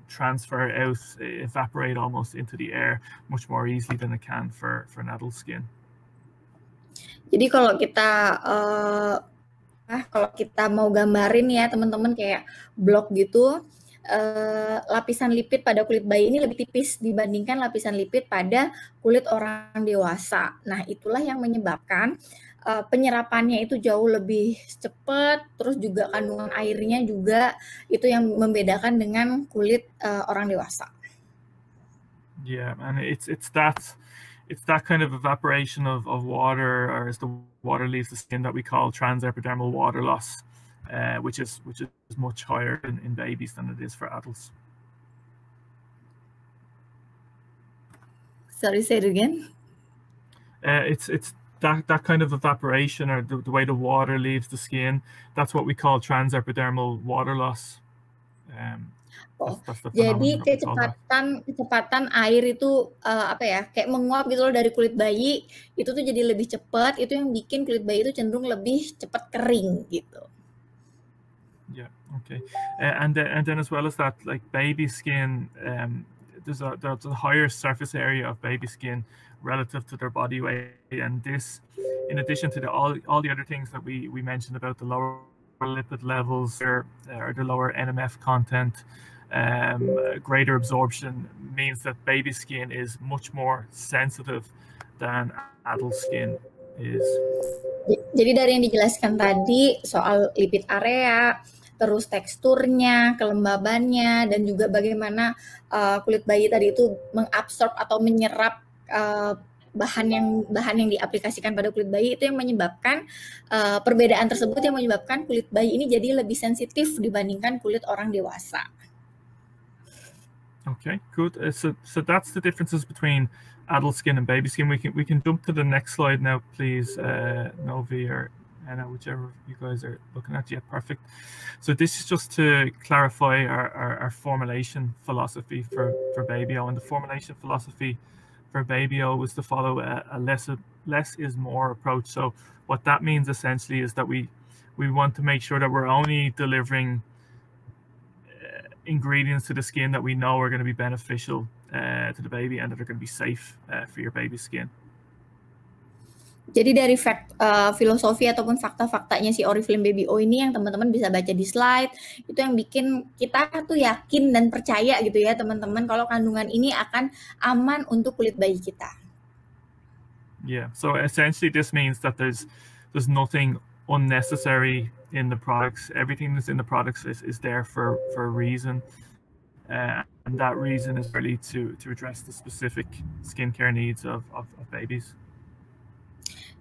transfer out, evaporate almost into the air much more easily than it can for an adult skin. Jadi kalau kita mau gambarin ya teman-teman kayak blok gitu, lapisan lipid pada kulit bayi ini lebih tipis dibandingkan lapisan lipid pada kulit orang dewasa. Nah, itulah yang menyebabkan penyerapannya itu jauh lebih cepat, terus juga kandungan airnya juga itu yang membedakan dengan kulit orang dewasa. Yeah, and it's that kind of evaporation of water, or as the water leaves the skin, that we call transepidermal water loss. Which is much higher in babies than it is for adults. Sorry, say it again. It's that kind of evaporation, or the way the water leaves the skin. That's what we call transepidermal water loss. Oh, That's the jadi phenomenon that we call that. kecepatan air itu apa ya, kayak menguap gitu loh dari kulit bayi, itu tuh jadi lebih cepat, itu yang bikin kulit bayi itu cenderung lebih cepat kering gitu. Yeah. Okay. And then as well as that, like baby skin, there's a higher surface area of baby skin relative to their body weight, and this, in addition to all the other things that we mentioned about the lower lipid levels or the lower NMF content, greater absorption, means that baby skin is much more sensitive than adult skin is. Jadi dari yang dijelaskan tadi soal lipid area, terus teksturnya, kelembabannya, dan juga bagaimana kulit bayi tadi itu mengabsorb atau menyerap bahan yang diaplikasikan pada kulit bayi, itu yang menyebabkan perbedaan tersebut yang menyebabkan kulit bayi ini jadi lebih sensitif dibandingkan kulit orang dewasa. Okay, good. So that's the differences between adult skin and baby skin. We can jump to the next slide now, please, Novi or Anna, whichever you guys are looking at. Yeah, perfect. So this is just to clarify our formulation philosophy for Babyo, and the formulation philosophy for Babyo was to follow a less is more approach. So what that means essentially is that we want to make sure that we're only delivering ingredients to the skin that we know are going to be beneficial to the baby and that are going to be safe for your baby's skin. Jadi dari filosofi ataupun fakta-faktanya si Oriflame Babyo ini yang teman-teman bisa baca di slide, itu yang bikin kita tuh yakin dan percaya gitu ya teman-teman kalau kandungan ini akan aman untuk kulit bayi kita. Yeah, so essentially this means that there's nothing unnecessary in the products. Everything that's in the products is there for a reason, and that reason is really to address the specific skincare needs of babies.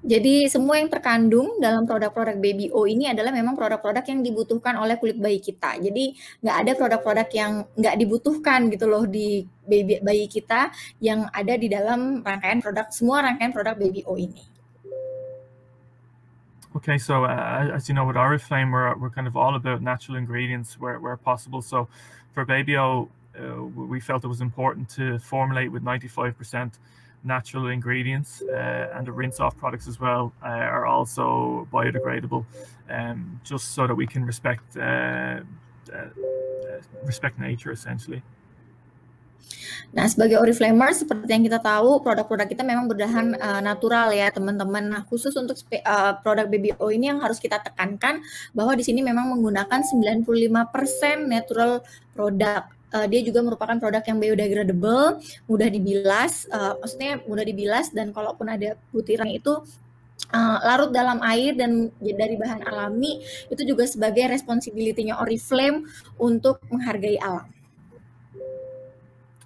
Jadi semua yang terkandung dalam produk-produk Babyo ini adalah memang produk-produk yang dibutuhkan oleh kulit bayi kita. Jadi nggak ada produk-produk yang nggak dibutuhkan gitu loh di bayi kita yang ada di dalam semua rangkaian produk Babyo ini. Okay, so as you know, with Oriflame, we're kind of all about natural ingredients where possible. So for Babyo, we felt it was important to formulate with 95% natural ingredients, and the rinse-off products as well are also biodegradable, just so that we can respect nature essentially. Nah, sebagai Oriflamer, seperti yang kita tahu, produk-produk kita memang berbahan natural ya, teman-teman. Nah, khusus untuk produk Babyo ini yang harus kita tekankan bahwa di sini memang menggunakan 95% natural produk. Dia juga merupakan produk yang biodegradable, mudah dibilas, maksudnya mudah dibilas, dan kalaupun ada butiran itu larut dalam air dan dari bahan alami, itu juga sebagai responsibility-nya Oriflame untuk menghargai alam.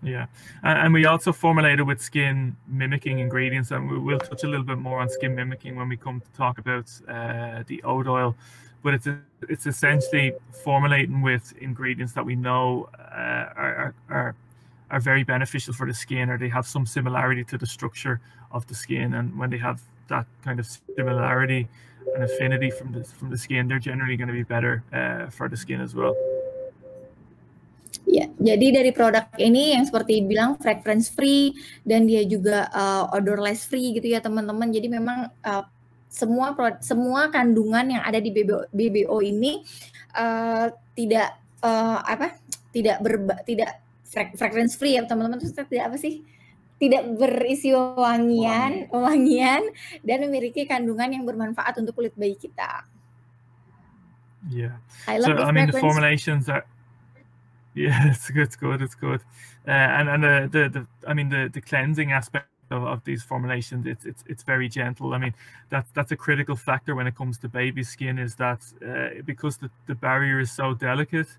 Yeah, and we also formulated with skin mimicking ingredients, and we'll touch a little bit more on skin mimicking when we come to talk about the oat oil. But it's essentially formulating with ingredients that we know are very beneficial for the skin, or they have some similarity to the structure of the skin. And when they have that kind of similarity and affinity from the skin, they're generally going to be better for the skin as well. Ya, jadi dari produk ini yang seperti bilang fragrance free dan dia juga odorless free gitu ya teman-teman. Jadi memang semua kandungan yang ada di Babyo ini tidak fragrance free ya teman-teman. Terus tidak berisi wangian dan memiliki kandungan yang bermanfaat untuk kulit bayi kita. Yeah. I mean the formulations are. Yeah, it's good. And the cleansing aspect of these formulations, it's very gentle. I mean, that's a critical factor when it comes to baby skin, is that because the barrier is so delicate,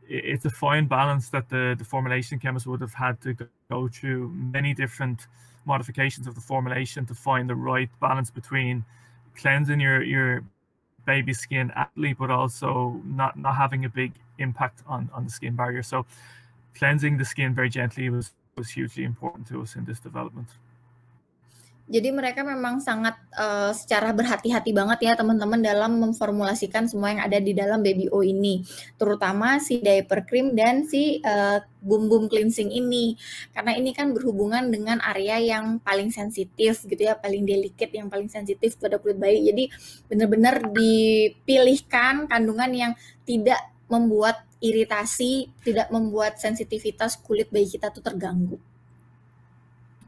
it's a fine balance that the formulation chemist would have had to go through many different modifications of the formulation to find the right balance between cleansing your baby skin aptly, but also not having a big impact on the skin barrier. So cleansing the skin very gently was hugely important to us in this development. Jadi mereka memang sangat secara berhati-hati banget ya teman-teman dalam memformulasikan semua yang ada di dalam Baby O ini, terutama si diaper cream dan si boom boom cleansing ini, karena ini kan berhubungan dengan area yang paling sensitif gitu ya, paling delicate, yang paling sensitif pada kulit bayi. Jadi benar-benar dipilihkan kandungan yang tidak membuat iritasi, tidak membuat sensitivitas kulit bayi kita tuh terganggu.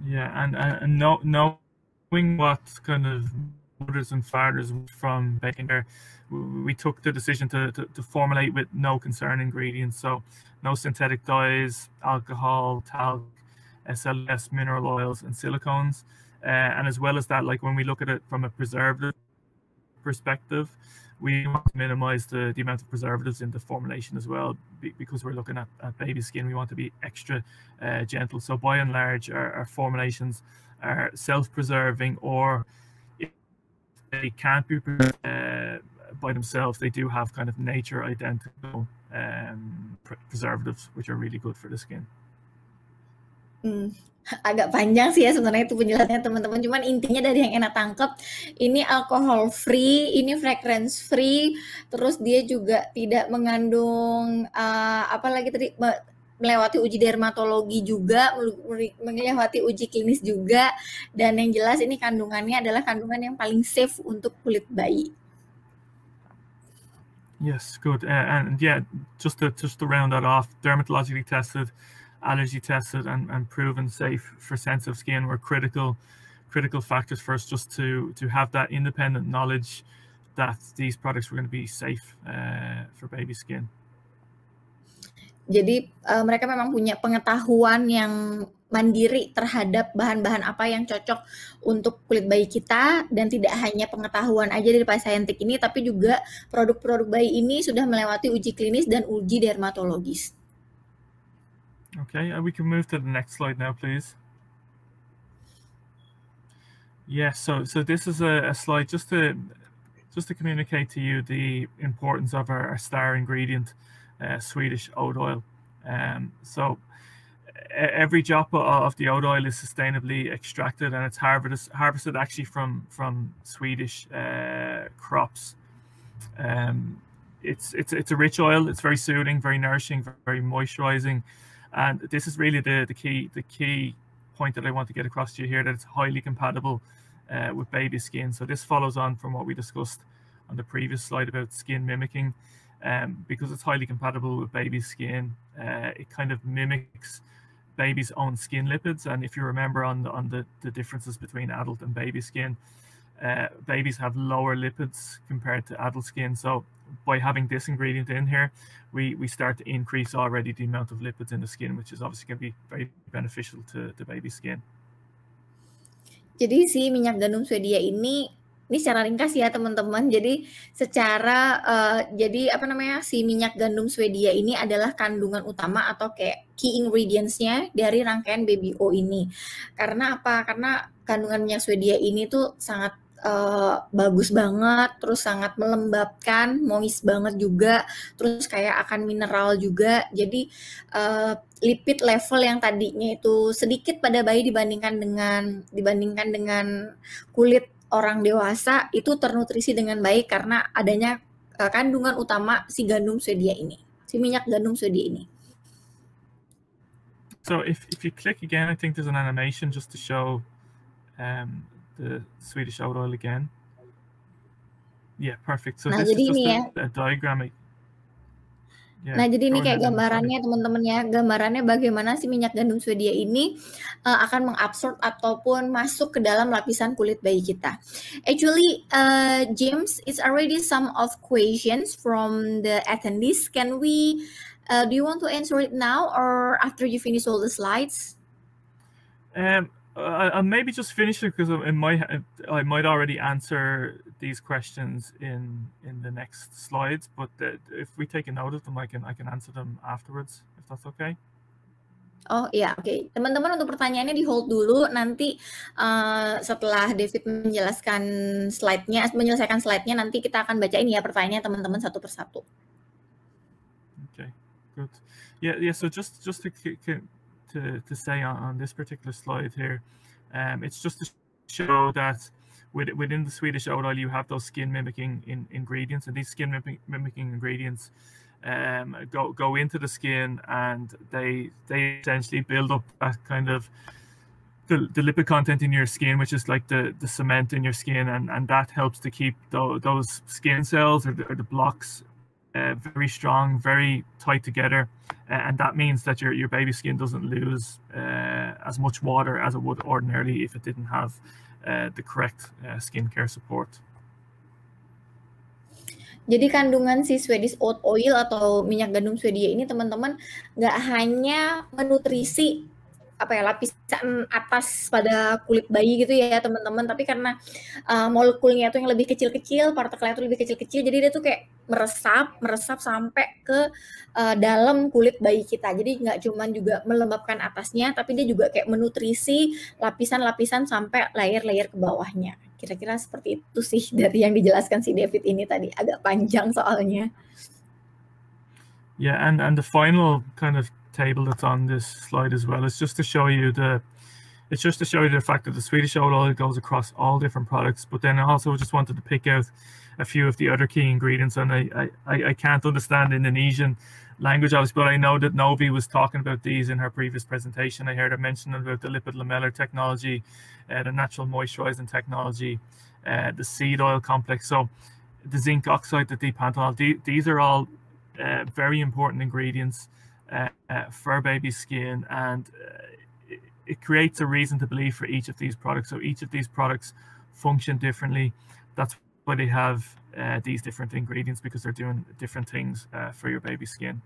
Yeah, and knowing what kind of mothers and fathers from baking there, we took the decision to formulate with no concern ingredients. So no synthetic dyes, alcohol, talc, SLS, mineral oils, and silicones. And as well as that, like when we look at it from a preservative perspective, we want to minimize the amount of preservatives in the formulation as well, because we're looking at baby skin. We want to be extra gentle. So by and large, our formulations are self-preserving, or if they can't be by themselves, they do have kind of nature identical preservatives, which are really good for the skin. Agak panjang sih ya sebenarnya itu penjelasannya teman-teman, cuman intinya dari yang enak tangkep, ini alkohol free, ini fragrance free, terus dia juga tidak mengandung apalagi tadi, melewati uji dermatologi juga, melewati uji klinis juga, dan yang jelas ini kandungannya adalah kandungan yang paling safe untuk kulit bayi. Yes, good. And yeah, just to round that off, dermatologically tested, allergy tested, and proven safe for sensitive skin were critical factors for us, just to have that independent knowledge that these products were going to be safe for baby skin. Jadi mereka memang punya pengetahuan yang mandiri terhadap bahan-bahan apa yang cocok untuk kulit bayi kita, dan tidak hanya pengetahuan aja dari Pak Sayentik ini, tapi juga produk-produk bayi ini sudah melewati uji klinis dan uji dermatologis. Okay, we can move to the next slide now, please. Yeah, so this is a slide just to communicate to you the importance of our star ingredient, Swedish oat oil. So every drop of the oat oil is sustainably extracted, and it's harvested actually from Swedish crops. It's a rich oil. It's very soothing, very nourishing, very moisturizing. And this is really the key point that I want to get across to you here, that it's highly compatible with baby skin. So this follows on from what we discussed on the previous slide about skin mimicking. Because it's highly compatible with baby skin, it kind of mimics baby's own skin lipids. And if you remember on the differences between adult and baby skin, babies have lower lipids compared to adult skin. So by having this ingredient in here, we start to increase already the amount of lipids in the skin, which is obviously going to be very beneficial to the baby skin. Jadi si minyak gandum Swedia ini secara ringkas ya teman-teman. Jadi secara si minyak gandum Swedia ini adalah kandungan utama atau kayak key ingredients-nya dari rangkaian Baby O ini. Karena apa? Karena kandungan minyak Swedia ini tuh sangat bagus banget, terus sangat melembabkan, moist banget juga, terus kayak akan mineral juga. Jadi lipid level yang tadinya itu sedikit pada bayi dibandingkan dengan kulit orang dewasa itu ternutrisi dengan baik karena adanya kandungan utama si gandum Swedia ini, si minyak gandum Swedia ini. So if you click again, I think there's an animation just to show the Swedish oat oil again. Yeah, perfect. So this is just a diagram. Yeah, nah, jadi ini kayak gambarannya teman-teman ya, gambarannya bagaimana si minyak gandum Swedia ini akan mengabsorb ataupun masuk ke dalam lapisan kulit bayi kita. Actually, James, it's already some of questions from the attendees. Can we, do you want to answer it now or after you finish all the slides? I'll maybe just finish it because I might already answer these questions in the next slides. But if we take a note of them, I can answer them afterwards, if that's okay. Oh iya, oke. Teman-teman untuk pertanyaannya di hold dulu. Nanti setelah David menyelesaikan slide-nya, nanti kita akan bacain ya pertanyaannya teman-teman satu persatu. Okay, good. Yeah. So just to say on this particular slide here, it's just to show that within the Swedish oat oil you have those skin mimicking ingredients, and these skin mimicking ingredients go into the skin, and they essentially build up that kind of the lipid content in your skin, which is like the cement in your skin, and that helps to keep those skin cells or the blocks very strong, very tight together, and that means that your baby skin doesn't lose as much water as it would ordinarily if it didn't have the correct skincare support. Jadi kandungan si Swedish oat oil atau minyak gandum Swedia ini teman-teman nggak hanya menutrisi lapisan atas pada kulit bayi gitu ya teman-teman, tapi karena molekulnya itu yang lebih kecil-kecil, partikelnya itu lebih kecil-kecil, jadi dia tuh kayak meresap sampai ke dalam kulit bayi kita. Jadi nggak cuman juga melembabkan atasnya, tapi dia juga kayak menutrisi lapisan-lapisan sampai layer-layer ke bawahnya. Kira-kira seperti itu sih dari yang dijelaskan si David ini tadi, agak panjang soalnya. Yeah, and the final kind of table that's on this slide as well is just to show you the fact that the Swedish oat oil goes across all different products, but then I also just wanted to pick out a few of the other key ingredients. And I can't understand Indonesian language obviously, but I know that Novi was talking about these in her previous presentation. I heard her mention about the lipid lamellar technology, the natural moisturizing technology, the seed oil complex, so the zinc oxide, the D-panthenol. These are all very important ingredients for baby skin, and it creates a reason to believe for each of these products. So each of these products function differently. That's why they have these different ingredients, because they're doing different things for your baby skin.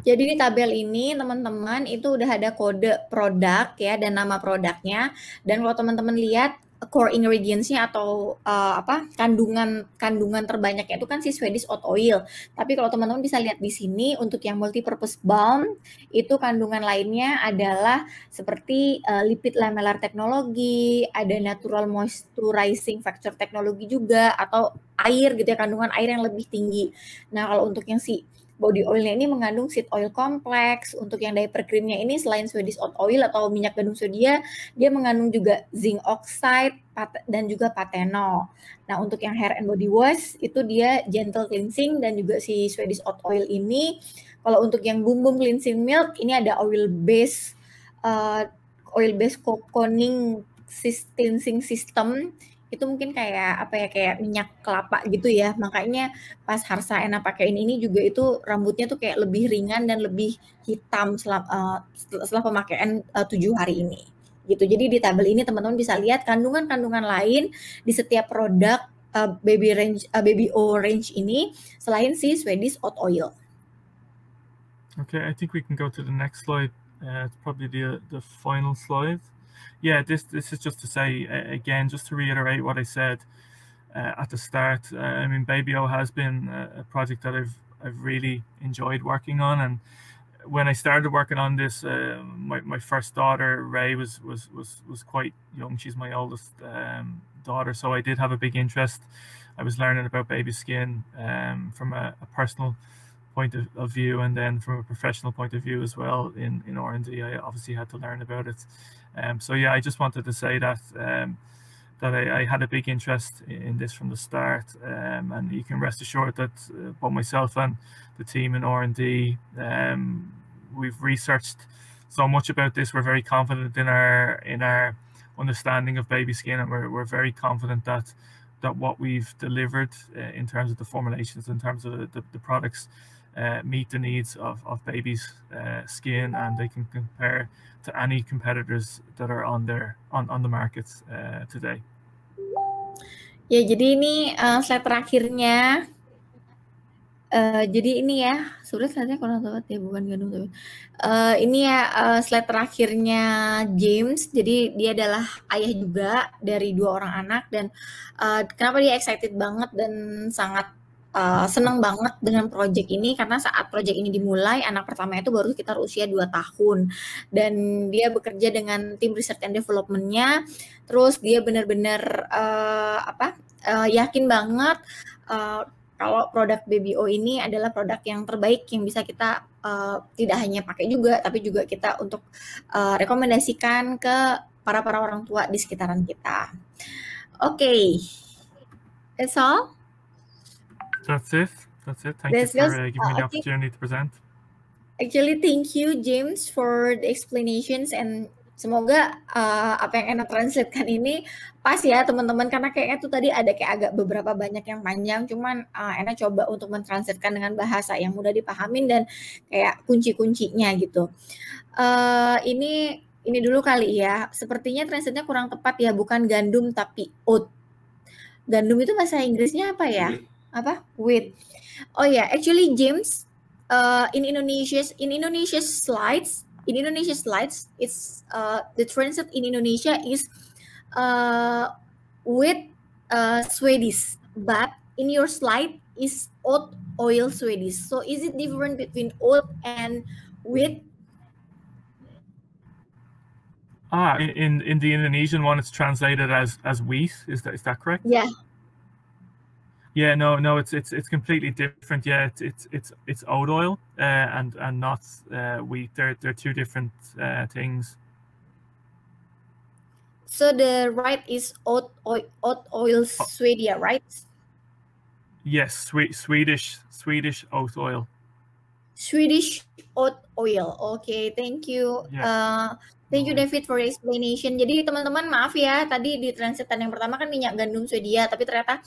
Jadi di tabel ini teman-teman itu udah ada kode produk ya dan nama produknya, dan kalau teman-teman lihat core ingredients-nya atau kandungan terbanyaknya itu kan si Swedish oat oil. Tapi kalau teman-teman bisa lihat di sini untuk yang multi-purpose balm itu kandungan lainnya adalah seperti lipid lamellar technology, ada natural moisturizing factor technology juga, atau air gitu ya, kandungan air yang lebih tinggi. Nah, kalau untuk yang si body oilnya ini mengandung seed oil complex. Untuk yang diaper creamnya ini selain Swedish oat oil atau minyak gandum Swedia, dia mengandung juga zinc oxide dan juga pathenol. Nah, untuk yang hair and body wash itu dia gentle cleansing dan juga si Swedish oat oil ini. Kalau untuk yang Boom Boom cleansing milk ini ada oil base cocooning cleansing system. Itu mungkin kayak kayak minyak kelapa gitu ya. Makanya pas Harsa Ena pakai ini juga itu rambutnya tuh kayak lebih ringan dan lebih hitam setelah pemakaian 7 hari ini. Gitu. Jadi di tabel ini teman-teman bisa lihat kandungan-kandungan lain di setiap produk baby orange ini selain si Swedish oat oil. Okay, I think we can go to the next slide. It's probably the final slide. Yeah, this is just to say again, just to reiterate what I said at the start. I mean, Baby-O has been a project that I've really enjoyed working on, and when I started working on this, my first daughter Ray was quite young. She's my oldest daughter, so I did have a big interest. I was learning about baby skin from a personal point of view, and then from a professional point of view as well. In R&D, I obviously had to learn about it. So yeah, I just wanted to say that I had a big interest in this from the start, and you can rest assured that both myself and the team in R&D, we've researched so much about this. We're very confident in our understanding of baby skin, and we're very confident that what we've delivered in terms of the formulations, in terms of the products, meet the needs of babies' skin, and they can compare to any competitors that are on the markets today. Ya, jadi ini slide terakhirnya. Jadi ini ya, sebenarnya slide-nya kurang tepat ya, bukan gandum tapi. Ini ya slide terakhirnya James. Jadi dia adalah ayah juga dari 2 orang anak, dan kenapa dia excited banget dan sangat senang banget dengan project ini, karena saat project ini dimulai, anak pertama itu baru sekitar usia 2 tahun, dan dia bekerja dengan tim research and development-nya. Terus dia benar-benar yakin banget kalau produk Baby-O ini adalah produk yang terbaik yang bisa kita tidak hanya pakai juga, tapi juga kita untuk rekomendasikan ke para orang tua di sekitaran kita. Oke, that's all. That's it. Thank you for giving me the opportunity to present. Actually, thank you James for the explanations, and semoga apa yang Ena translatekan ini pas ya teman-teman, karena kayaknya tuh tadi ada kayak agak beberapa banyak yang panjang, cuman Ena coba untuk mentranslatekan dengan bahasa yang mudah dipahamin dan kayak kunci-kuncinya gitu. Ini dulu kali ya, sepertinya translate-nya kurang tepat ya, bukan gandum tapi oat. Gandum itu bahasa Inggrisnya apa ya? Apa? Wheat. Oh ya, actually James, in Indonesia's slides, it's the translate in Indonesia is with Swedish, but in your slide is oat oil Swedish. So is it different between oat and wheat? In the Indonesian one, it's translated as wheat. Is that correct? Yeah. Yeah, no, it's completely different. Yeah, it's oat oil and not wheat. They're two different things. So the right is oat oil Swedia, right? Yes, Swedish oat oil. Swedish oat oil. Okay, thank you. Yeah. Thank you David for your explanation. Jadi teman-teman maaf ya, tadi di translatean yang pertama kan minyak gandum Swedia, tapi ternyata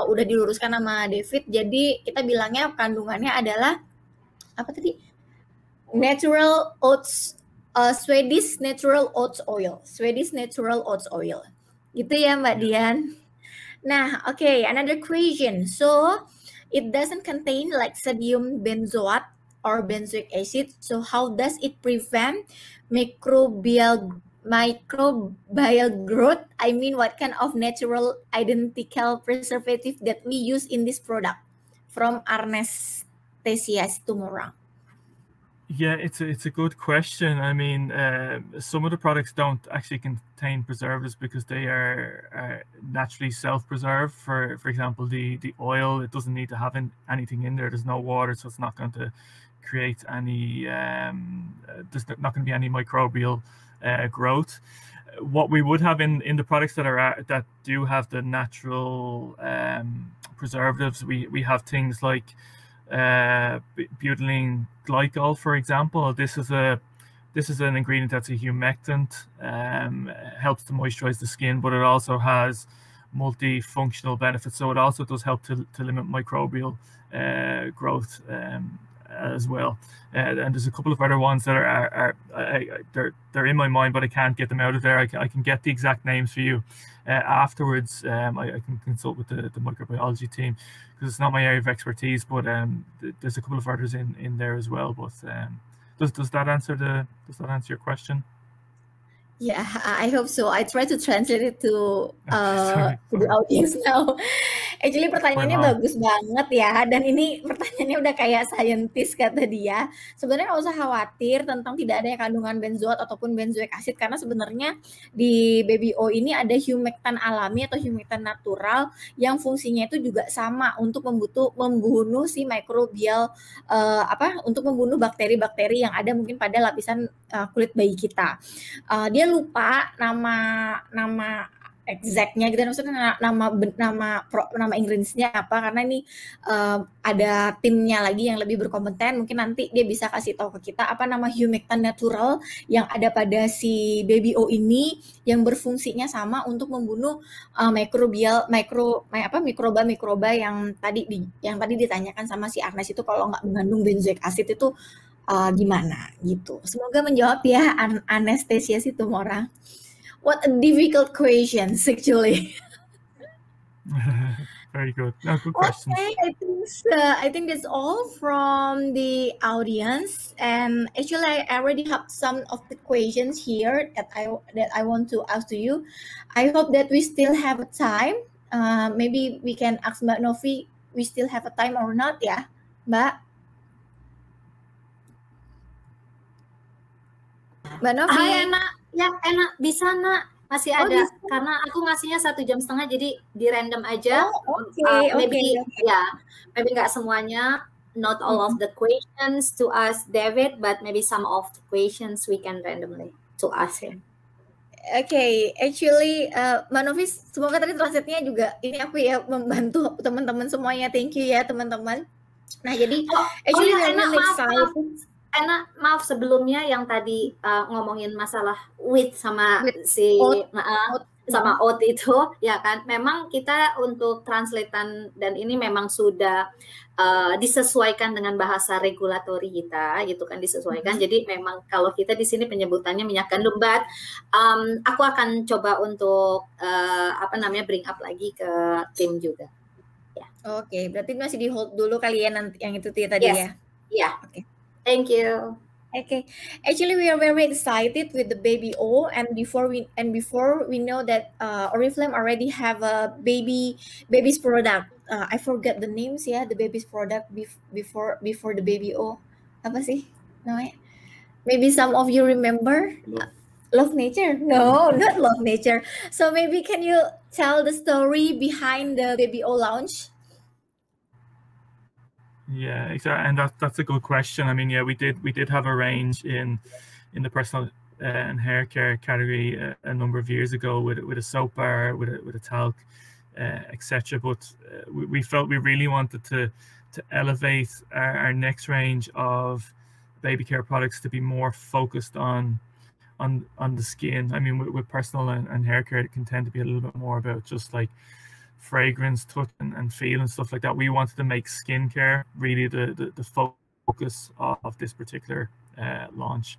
udah diluruskan sama David. Jadi kita bilangnya kandungannya adalah apa tadi? Natural oats, Swedish natural oats oil. Swedish natural oats oil. Gitu ya Mbak Dian. Nah, okay, another question. So it doesn't contain like sodium benzoate or benzoic acid. So how does it prevent microbial growth? I mean, what kind of natural identical preservative that we use in this product? From Arnestesia Situmorang. Yeah, it's a good question. I mean, some of the products don't actually contain preservatives because they are naturally self-preserved. For example, the oil, it doesn't need to have anything in there. There's no water, so it's not going to create any. There's not going to be any microbial growth. What we would have in the products that do have the natural preservatives, we have things like butylene glycol, for example. This is an ingredient that's a humectant, helps to moisturize the skin, but it also has multifunctional benefits. So it also does help to limit microbial growth as well. And there's a couple of other ones that they're in my mind, but I can't get them out of there. I can get the exact names for you afterwards. I can consult with the microbiology team because it's not my area of expertise, but there's a couple of others in there as well. But does that answer your question? Yeah, I hope so. I try to translate it to the audience now. Actually pertanyaannya bagus banget ya, dan ini pertanyaannya udah kayak scientist kata dia. Sebenarnya nggak usah khawatir tentang tidak adanya kandungan benzoat ataupun benzoic acid, karena sebenarnya di baby oil ini ada humectant alami atau humectant natural yang fungsinya itu juga sama untuk membunuh si microbial untuk membunuh bakteri-bakteri yang ada mungkin pada lapisan kulit bayi kita. Dia lupa nama exactnya gitu, maksudnya nama ingredientsnya apa, karena ini ada timnya lagi yang lebih berkompeten. Mungkin nanti dia bisa kasih tahu ke kita apa nama humectant natural yang ada pada si baby oil ini yang berfungsinya sama untuk membunuh mikroba yang tadi ditanyakan sama si Arnes itu, kalau nggak mengandung benzoic acid itu gimana gitu. Semoga menjawab ya Anestesia Situmorang. What a difficult question, actually. Very good. No, good question. Okay, I think that's all from the audience. And actually, I already have some of the questions here that I want to ask to you. I hope that we still have a time. Maybe we can ask Mbak Novi, we still have a time or not ya, Mbak? Mbak Novi. Hai enak, ya enak, bisa nak, masih ada, bisa. Karena aku ngasihnya 1,5 jam, jadi di random aja. Maybe nggak semuanya, not all of the questions to ask David, but maybe some of the questions we can randomly to ask him. Okay, actually, Mbak Novis, semoga tadi translate-nya juga ini aku ya membantu teman-teman semuanya. Thank you ya teman-teman. Nah, jadi actually we are really excited. Maaf sebelumnya yang tadi ngomongin masalah with sama si sama out itu ya kan, memang kita untuk translatean dan ini memang sudah disesuaikan dengan bahasa regulatori kita gitu kan, disesuaikan. Jadi memang kalau kita di sini penyebutannya minyak gandum, but aku akan coba untuk bring up lagi ke tim juga. Oke, berarti masih di hold dulu kali ya nanti yang itu tadi ya. Iya. Oke. Thank you. Okay, actually we are very excited with the Baby O, and before we know that Oriflame already have a baby's product. I forget the names ya, the baby's product before the Baby O. Apa sih namanya? Maybe some of you remember. Love Nature? No, not Love Nature. So maybe can you tell the story behind the Baby O launch? Yeah, exactly, and that's a good question. I mean, yeah, we did have a range in the personal and hair care category a number of years ago with a soap bar, with a talc, etc. But we felt we really wanted to elevate our next range of baby care products to be more focused on the skin. I mean, with personal and hair care, it can tend to be a little bit more about just like fragrance, touch, and feel and stuff like that. We wanted to make skincare really the focus of this particular launch.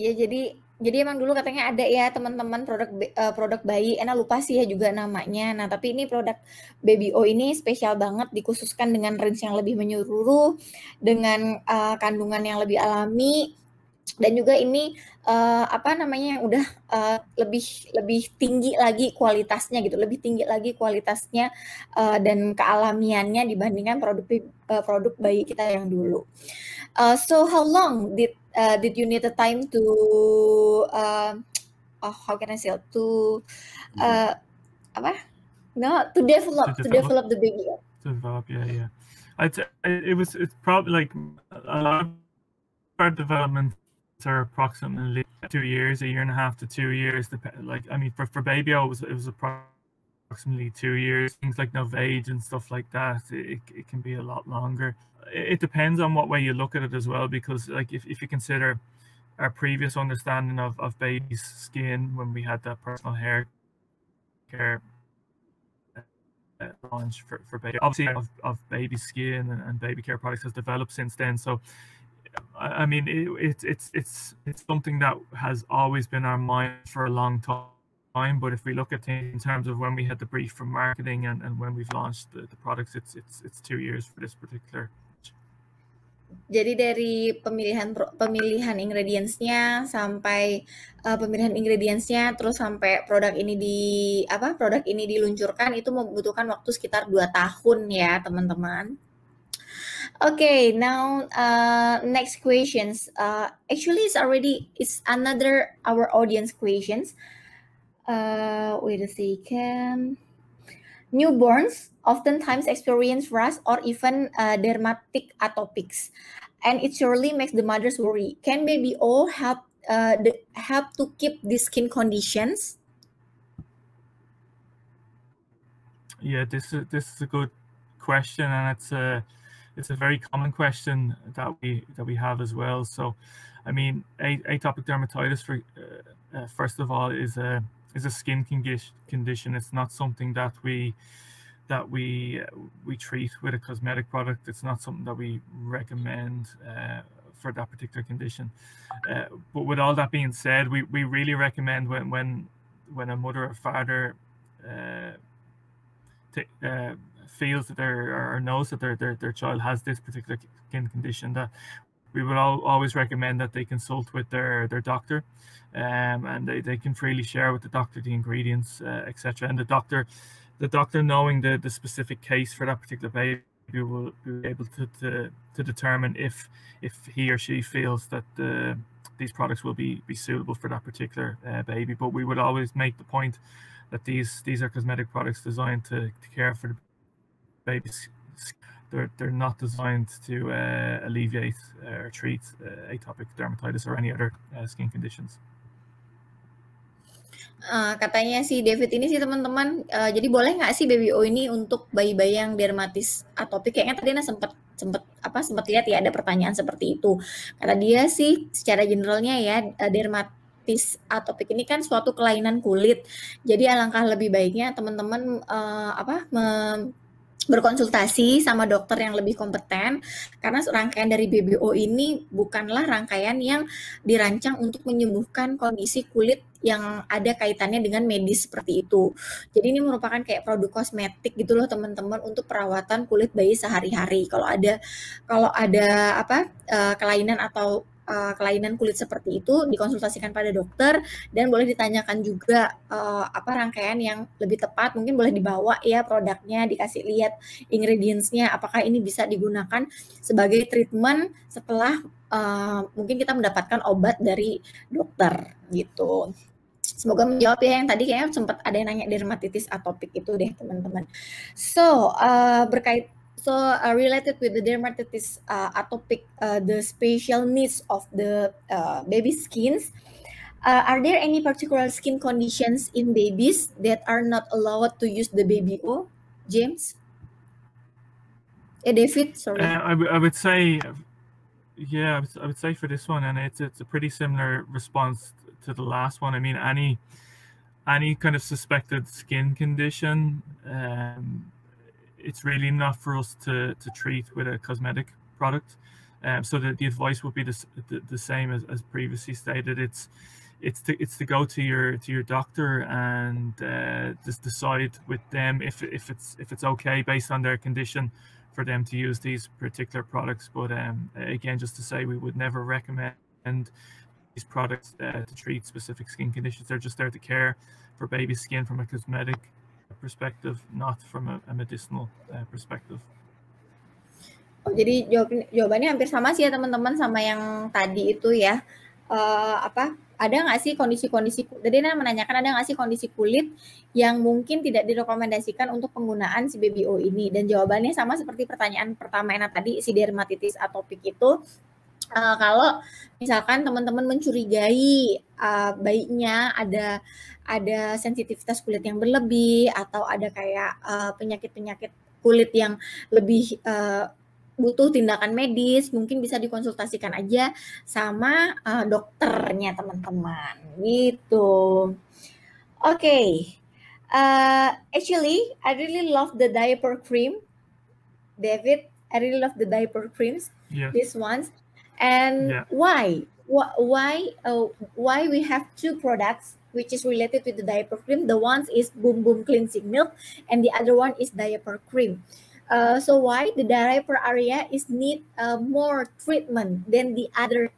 Ya, jadi emang dulu katanya ada ya teman-teman produk bayi, lupa sih ya juga namanya. Nah, tapi ini produk Baby O ini spesial banget, dikhususkan dengan range yang lebih menyeluruh, dengan kandungan yang lebih alami, dan juga ini yang udah lebih tinggi lagi kualitasnya gitu, lebih tinggi lagi kualitasnya dan kealamiannya dibandingkan produk bayi kita yang dulu. So how long did you need the time to how can I say to develop the Baby O? Yeah. It's probably like a lot of our development are approximately 2 years, a year and a half to 2 years. Like, I mean, for Baby O, it was approximately 2 years. Things like Novage and stuff like that, it can be a lot longer. It depends on what way you look at it as well, because like if you consider our previous understanding of baby's skin when we had that personal hair care launch for baby, obviously of baby skin and baby care products has developed since then. So I mean, it's something that has always been our mind for a long time. But if we look at things in terms of when we had the brief from marketing and when we've launched the products, it's 2 years for this particular. Jadi dari pemilihan ingredientsnya sampai terus sampai produk ini diluncurkan itu membutuhkan waktu sekitar 2 tahun ya teman-teman. Okay, now next questions. Actually, it's another our audience questions. Wait a second. Newborns oftentimes experience rash or even dermatic atopics, and it surely makes the mothers worry. Can Baby O help to keep these skin conditions? Yeah, this is a good question, and it's a very common question that we have as well. So, I mean, atopic dermatitis, first of all, is a skin condition. It's not something that we treat with a cosmetic product. It's not something that we recommend for that particular condition. But with all that being said, we really recommend when a mother or father feels that or knows that their child has this particular skin condition, that we would always recommend that they consult with their doctor, and they can freely share with the doctor the ingredients, etc. And the doctor knowing the specific case for that particular baby will be able to determine if he or she feels that these products will be suitable for that particular baby. But we would always make the point that these are cosmetic products designed to care for the baby's. They're not designed to alleviate or treat atopic dermatitis or any other skin conditions. Katanya si David ini sih teman-teman, jadi boleh nggak sih baby oil ini untuk bayi-bayi yang dermatis atopik? Kayaknya tadi sempat lihat ya ada pertanyaan seperti itu. Kata dia sih secara generalnya ya dermatis atopik ini kan suatu kelainan kulit. Jadi alangkah lebih baiknya teman-teman berkonsultasi sama dokter yang lebih kompeten, karena rangkaian dari BBO ini bukanlah rangkaian yang dirancang untuk menyembuhkan kondisi kulit yang ada kaitannya dengan medis seperti itu. Jadi ini merupakan kayak produk kosmetik gitu loh teman-teman untuk perawatan kulit bayi sehari-hari. Kalau ada kelainan atau kelainan kulit seperti itu dikonsultasikan pada dokter, dan boleh ditanyakan juga rangkaian yang lebih tepat. Mungkin boleh dibawa ya produknya, dikasih lihat ingredients-nya, apakah ini bisa digunakan sebagai treatment setelah mungkin kita mendapatkan obat dari dokter gitu. Semoga menjawab ya, yang tadi kayaknya sempat ada yang nanya dermatitis atopik itu deh teman-teman. So related with the dermatitis atopic, the special needs of the baby skins, are there any particular skin conditions in babies that are not allowed to use the baby oil, James? David, sorry. I would say, yeah, I would say for this one, and it's a pretty similar response to the last one. I mean, any kind of suspected skin condition, it's really not for us to treat with a cosmetic product. So the advice would be the same as previously stated. It's to go to your doctor and just decide with them if it's okay based on their condition for them to use these particular products. But again, just to say, we would never recommend these products to treat specific skin conditions. They're just there to care for baby skin from a cosmetic perspective, not from a medicinal perspective. Jadi jawabannya hampir sama sih ya teman-teman sama yang tadi itu ya. Ada nggak sih kondisi-kondisi, jadi menanyakan ada nggak sih kondisi kulit yang mungkin tidak direkomendasikan untuk penggunaan si baby oil ini, dan jawabannya sama seperti pertanyaan pertama yang tadi, si dermatitis atopik itu. Kalau misalkan teman-teman mencurigai bayinya ada sensitivitas kulit yang berlebih, atau ada kayak penyakit-penyakit kulit yang lebih butuh tindakan medis, mungkin bisa dikonsultasikan aja sama dokternya teman-teman gitu. Okay. Actually, I really love the diaper cream, David. I really love the diaper creams. Yeah. These ones. And yeah. Why we have two products which is related with the diaper cream? The one is Boom Boom Cleansing Milk, and the other one is diaper cream. So why the diaper area is need more treatment than the other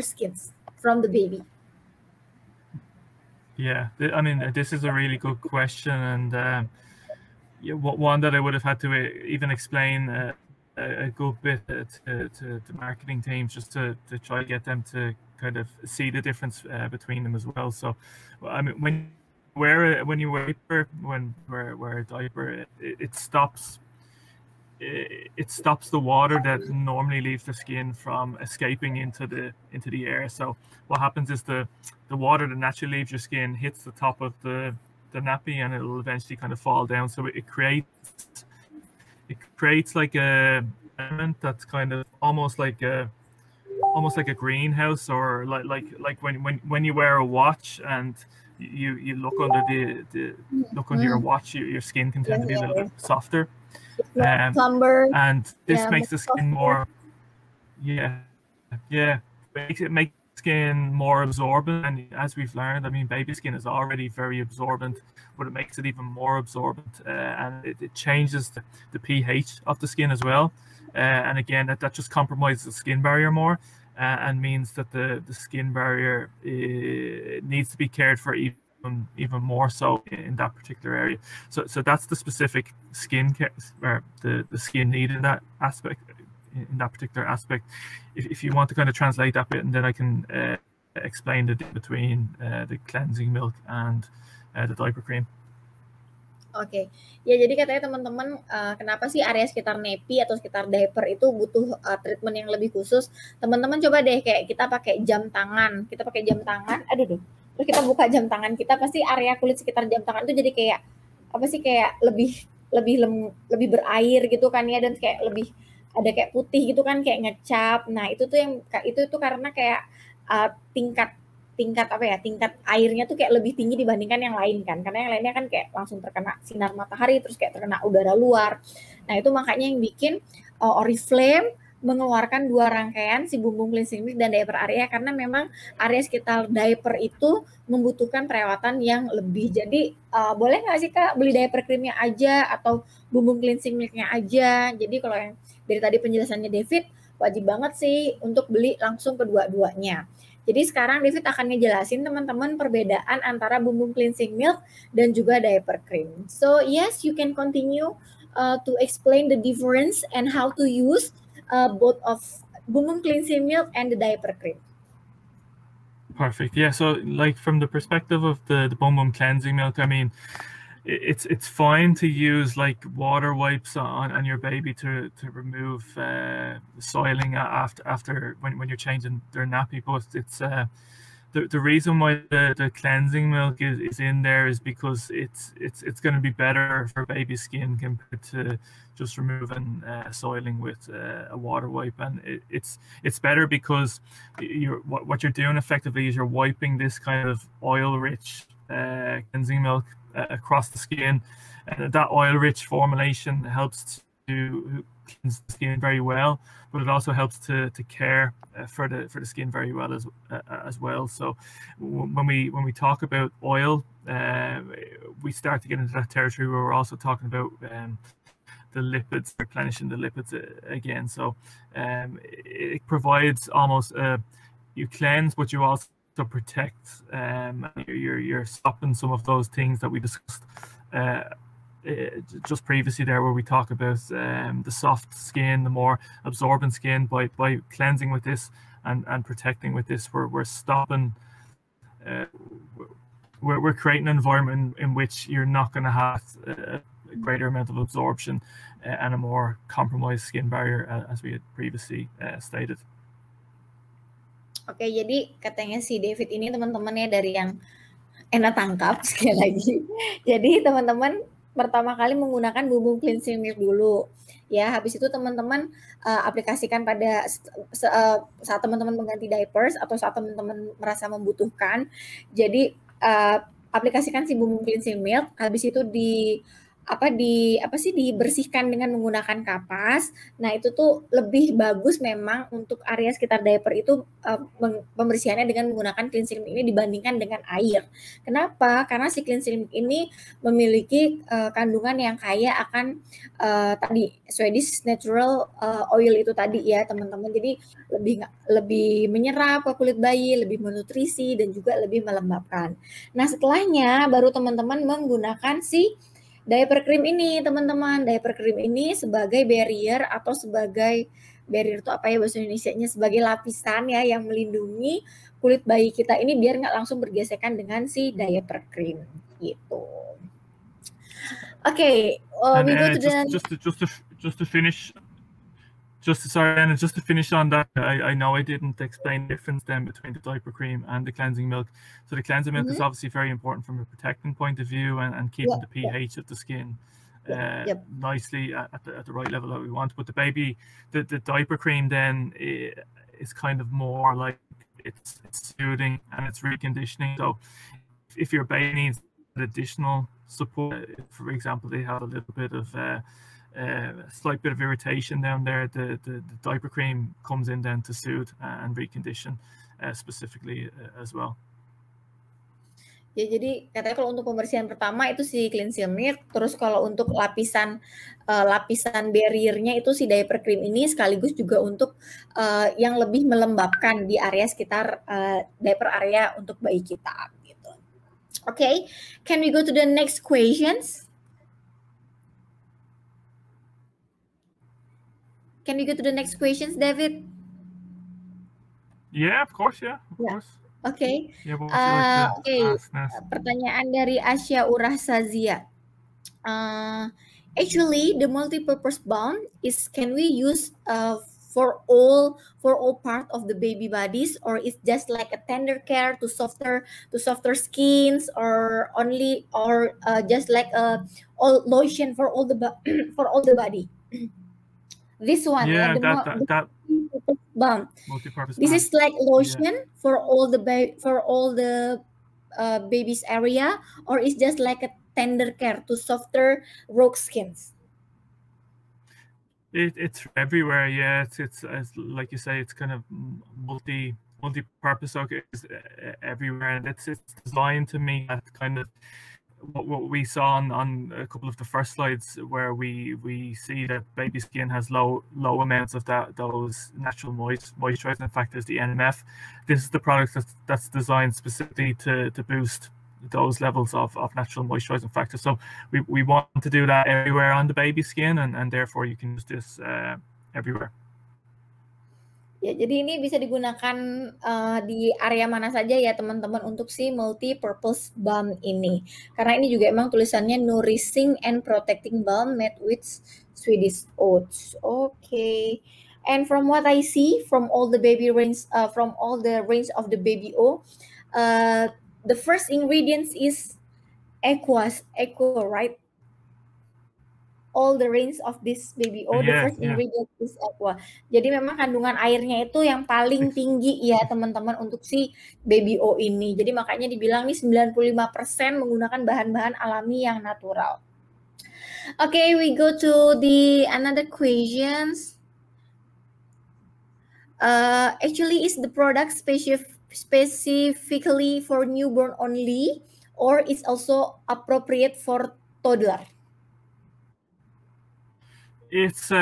skins from the baby? Yeah, I mean, this is a really good question, and one that I would have had to even explain a good bit to marketing teams, just to try to get them to kind of see the difference between them as well. So, I mean, when you wear a diaper, it stops the water that normally leaves the skin from escaping into the air. So what happens is the water that naturally leaves your skin hits the top of the nappy, and it will eventually kind of fall down. So it creates like a element that's kind of almost like a greenhouse, or like when you wear a watch and you look under your watch, your skin can tend to be a little bit softer. And this makes the skin more, makes skin more absorbent. And as we've learned, I mean, baby skin is already very absorbent, but it makes it even more absorbent, and it changes the pH of the skin as well. And again, that just compromises the skin barrier more, and means that the skin barrier needs to be cared for even more so in that particular area. So that's the specific skin care, or the skin need in that aspect, in that particular aspect. If you want to kind of translate that bit, and then I can explain the difference between the cleansing milk and the diaper cream. Oke, ya jadi katanya teman-teman, kenapa sih area sekitar nappy atau sekitar diaper itu butuh treatment yang lebih khusus? Teman-teman coba deh kayak kita pakai jam tangan, aduh terus kita buka jam tangan kita, pasti area kulit sekitar jam tangan itu jadi kayak apa sih, kayak lebih berair gitu kan ya, dan kayak lebih ada kayak putih gitu kan, kayak ngecap. Nah itu tuh yang itu tuh karena kayak tingkat apa ya, tingkat airnya tuh kayak lebih tinggi dibandingkan yang lain kan, karena yang lainnya kan kayak langsung terkena sinar matahari, terus kayak terkena udara luar. Nah itu makanya yang bikin Oriflame mengeluarkan 2 rangkaian si bumbung cleansing milk dan diaper area, karena memang area sekitar diaper itu membutuhkan perawatan yang lebih. Jadi boleh nggak sih Kak beli diaper creamnya aja atau bumbung cleansing milknya aja? Jadi kalau yang dari tadi penjelasannya David, wajib banget sih untuk beli langsung kedua-duanya. Jadi sekarang David akan ngejelasin teman-teman perbedaan antara bumbung cleansing milk dan juga diaper cream. So yes, you can continue to explain the difference and how to use both of bumbung cleansing milk and the diaper cream. Perfect. Yeah. So, like from the perspective of the bumbum cleansing milk, I mean, it's fine to use like water wipes on your baby to remove soiling after when you're changing their nappy, but it's the reason why the cleansing milk is in there is because it's going to be better for baby skin compared to just removing soiling with a water wipe, and it's better because what you're doing effectively is you're wiping this kind of oil-rich cleansing milk across the skin, and that oil-rich formulation helps to cleanse the skin very well, but it also helps to care for the skin very well as well. So when we talk about oil, we start to get into that territory where we're also talking about the lipids, replenishing the lipids again. So it provides almost you cleanse, but you also protect. You're stopping some of those things that we discussed just previously there, where we talk about the soft skin, the more absorbent skin. By cleansing with this and protecting with this, we're stopping. We're creating an environment in which you're not going to have a greater amount of absorption and a more compromised skin barrier, as we had previously stated. Oke, jadi katanya si David ini teman-teman ya, dari yang enak tangkap sekali lagi. Jadi teman-teman pertama kali menggunakan bumbung cleansing milk dulu. Ya, habis itu teman-teman aplikasikan pada saat teman-teman mengganti diapers atau saat teman-teman merasa membutuhkan. Jadi aplikasikan si bumbung cleansing milk, habis itu dibersihkan dengan menggunakan kapas. Nah itu tuh lebih bagus memang untuk area sekitar diaper itu pembersihannya dengan menggunakan cleansing milk ini dibandingkan dengan air. Kenapa? Karena si cleansing milk ini memiliki kandungan yang kaya akan tadi Swedish natural oil itu tadi ya teman-teman. Jadi lebih menyerap ke kulit bayi, lebih menutrisi dan juga lebih melembabkan. Nah setelahnya baru teman-teman menggunakan si diaper cream ini teman-teman. Diaper cream ini sebagai barrier atau sebagai barrier itu apa ya bahasa Indonesianya, sebagai lapisan ya yang melindungi kulit bayi kita ini biar nggak langsung bergesekan dengan si diaper cream gitu. Oke, we go to just to finish. Sorry, Anna, just to finish on that, I know I didn't explain the difference then between the diaper cream and the cleansing milk. So the cleansing milk is obviously very important from a protecting point of view and keeping the pH of the skin nicely at the right level that we want. But the diaper cream then is kind of more like it's soothing and it's reconditioning. So if your baby needs additional support, for example, they have a little bit of slight bit of irritation down there, the diaper cream comes in then to soothe and recondition specifically as well. Ya, jadi katanya kalau untuk pembersihan pertama itu si cleansing milk, terus kalau untuk lapisan barriernya itu si diaper cream ini, sekaligus juga untuk yang lebih melembabkan di area sekitar diaper area untuk bayi kita gitu. Okay, can we go to the next questions? Can we go to the next questions, David? Yeah, of course. Yeah, of course. Okay. Yeah, okay. Pertanyaan dari Asya Urahsazia. Actually, the multi-purpose bond is, can we use for all part of the baby bodies, or it's just like a tender care to softer skins, or only, or just like a all lotion for all the for all the body? This one, Yeah, the that balm. multi-purpose This balm. is like lotion for all the baby's area, or it's just like a tender care to softer rogue skins? It's everywhere. Yeah, it's like you say, it's kind of multi-purpose. Okay, it's everywhere, and it's designed to meet that kind of what we saw on a couple of the first slides, where we see that baby skin has low amounts of those natural moisturizing factors, the NMF. This is the product that's designed specifically to boost those levels of natural moisturizing factors. So we want to do that everywhere on the baby skin, and therefore you can use this everywhere. Ya, jadi ini bisa digunakan di area mana saja ya teman-teman untuk si multi-purpose balm ini. Karena ini juga emang tulisannya nourishing and protecting balm made with Swedish oats. Okay. And from what I see from all the baby range, from all the range of the baby O, the first ingredients is aqua, right? All the range of this baby O, the first ingredient is aqua. Jadi memang kandungan airnya itu yang paling tinggi ya teman-teman untuk si baby O ini. Jadi makanya dibilang nih 95% menggunakan bahan-bahan alami yang natural. Okay, we go to the another questions. Actually, is the product specifically for newborn only, or is also appropriate for toddler? It's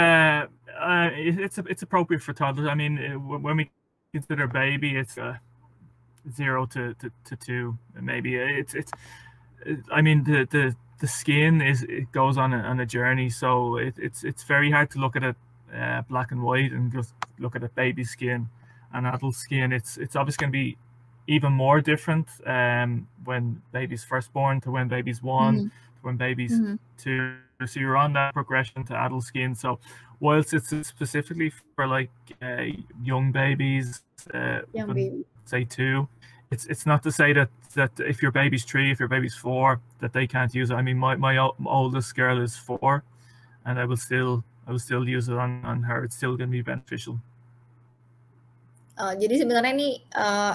appropriate for toddlers. I mean, when we consider baby, it's 0 to 2, maybe. I mean, the skin it goes on a journey, so it's very hard to look at it black and white and just look at a baby skin and adult skin. It's obviously going to be even more different when baby's first born to when baby's 1 to when baby's 2. So you're on that progression to adult skin. So whilst it's specifically for like young babies, say 2, it's not to say that if your baby's 3, if your baby's 4, that they can't use it. I mean, my oldest girl is 4, and I will still use it on her. It's still going to be beneficial. Jadi sebenarnya ini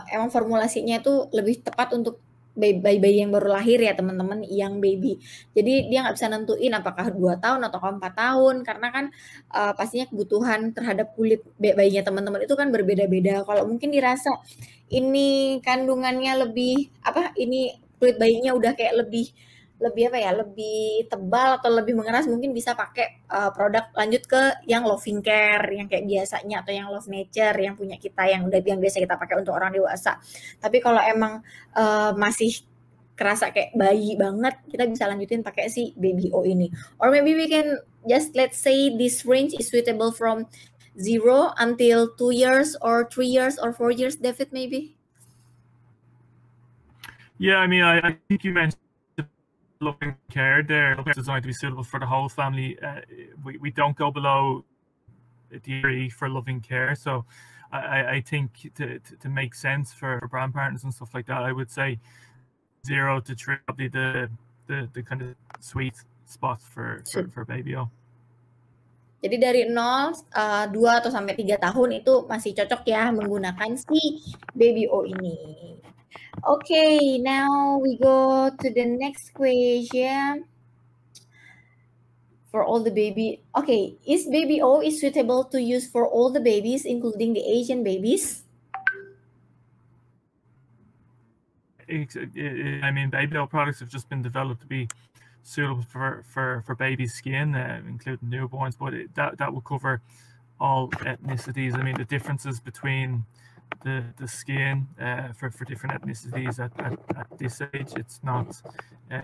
emang formulasinya itu lebih tepat untuk bayi yang baru lahir ya teman-teman, young baby. Jadi dia nggak bisa nentuin apakah 2 tahun atau 4 tahun, karena kan pastinya kebutuhan terhadap kulit bayinya teman-teman itu kan berbeda-beda. Kalau mungkin dirasa ini kandungannya lebih ini kulit bayinya udah kayak lebih tebal atau lebih mengeras, mungkin bisa pakai produk lanjut ke yang Loving Care yang kayak biasanya, atau yang Love Nature yang punya kita, yang biasa kita pakai untuk orang dewasa. Tapi kalau emang masih kerasa kayak bayi banget, kita bisa lanjutin pakai si baby O ini. Or maybe we can just let's say this range is suitable from 0 until 2 years or 3 years or 4 years, David, maybe? Yeah, I mean, I think you mentioned Loving Care there. It's designed to be suitable for the whole family. We don't go below the for Loving Care, so I think to make sense for grandparents and stuff like that, I would say 0 to 3 probably the kind of sweet spot for baby O. Jadi dari 0, 2 atau sampai 3 tahun itu masih cocok ya menggunakan si baby O ini. Okay, now we go to the next question. For all the baby, okay, is baby O is suitable to use for all the babies, including the Asian babies? I mean, baby O products have just been developed to be suitable for baby skin, including newborns, but that will cover all ethnicities. I mean, the differences between the skin for different ethnicities at this age, it's not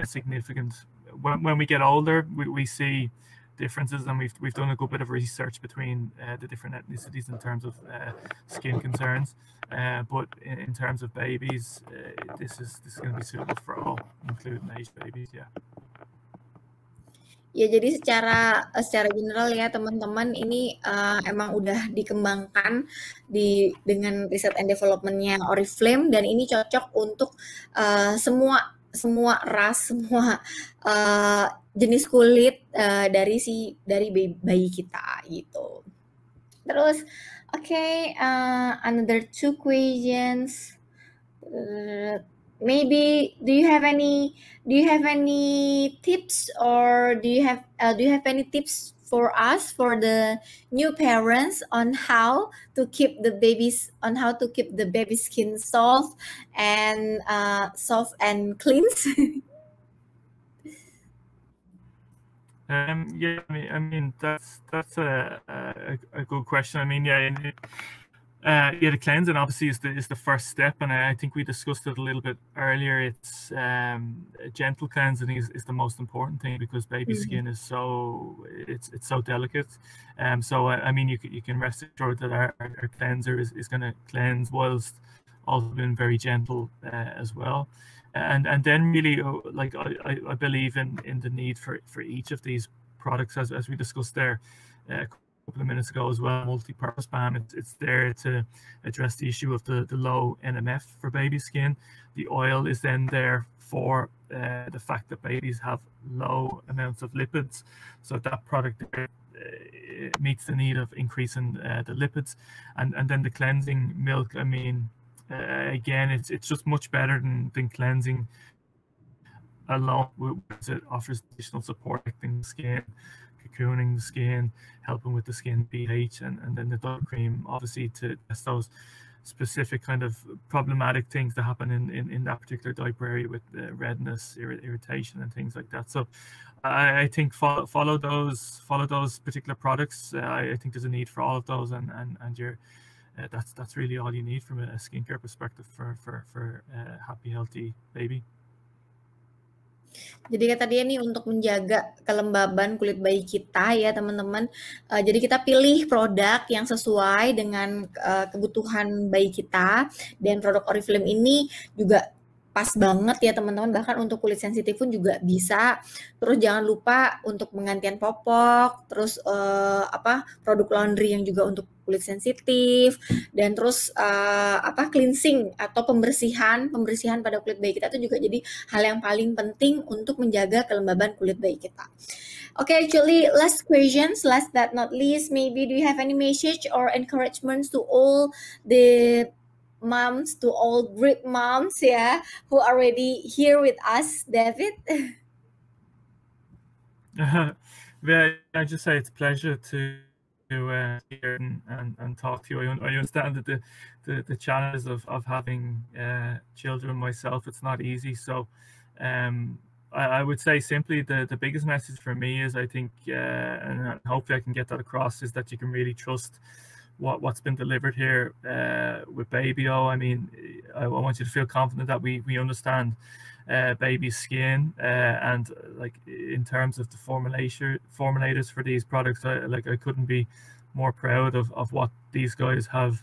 significant. When we get older, we see differences, and we've done a good bit of research between the different ethnicities in terms of skin concerns. But in terms of babies, this is going to be suitable for all, including Asian babies. Yeah. Ya, jadi secara general ya teman-teman, ini emang udah dikembangkan dengan riset and development-nya Oriflame, dan ini cocok untuk semua ras, semua jenis kulit dari bayi kita gitu. Terus, another 2 questions. Maybe do you have any tips, or do you have any tips for us, for the new parents, on how to keep the baby skin soft and clean? Yeah, I mean that's a good question. I mean, the cleansing obviously is the first step, and I think we discussed it a little bit earlier. It's gentle cleansing is the most important thing, because baby skin is it's so delicate. So I mean, you can rest assured that our cleanser is going to cleanse whilst also being very gentle as well. And then really, like I believe in the need for each of these products, as we discussed there a couple of minutes ago as well. Multi-purpose balm, it's there to address the issue of the low NMF for baby skin. The oil is then there for the fact that babies have low amounts of lipids, so that product meets the need of increasing the lipids. And then the cleansing milk, I mean, again, it's just much better than cleansing alone. It offers additional support, protecting the skin, cocooning the skin, helping with the skin pH, and then the diaper cream, obviously, to test those specific kind of problematic things that happen in that particular diaper area with redness, irritation, and things like that. So I think follow those particular products. I think there's a need for all of those, and you're that's really all you need from a skincare perspective for a happy, healthy baby. Jadi kata dia nih, untuk menjaga kelembaban kulit bayi kita ya teman-teman. Jadi kita pilih produk yang sesuai dengan kebutuhan bayi kita, dan produk Oriflame ini juga pas banget ya teman-teman, bahkan untuk kulit sensitif pun juga bisa. Terus jangan lupa untuk penggantian popok, terus produk laundry yang juga untuk kulit sensitif, dan terus cleansing atau pembersihan pada kulit bayi kita itu juga jadi hal yang paling penting untuk menjaga kelembaban kulit bayi kita. Okay, actually, last questions, last but not least, maybe do you have any message or encouragements to all the moms, to all great moms, who are already here with us, David? Yeah, I just say it's a pleasure to hear and talk to you. I understand that the challenges of having children myself, it's not easy. So I would say simply the biggest message for me is, I think, and hopefully I can get that across, is that you can really trust what's been delivered here with Baby-O. I mean, I want you to feel confident that we understand baby skin, and like in terms of the formulators for these products, I couldn't be more proud of what these guys have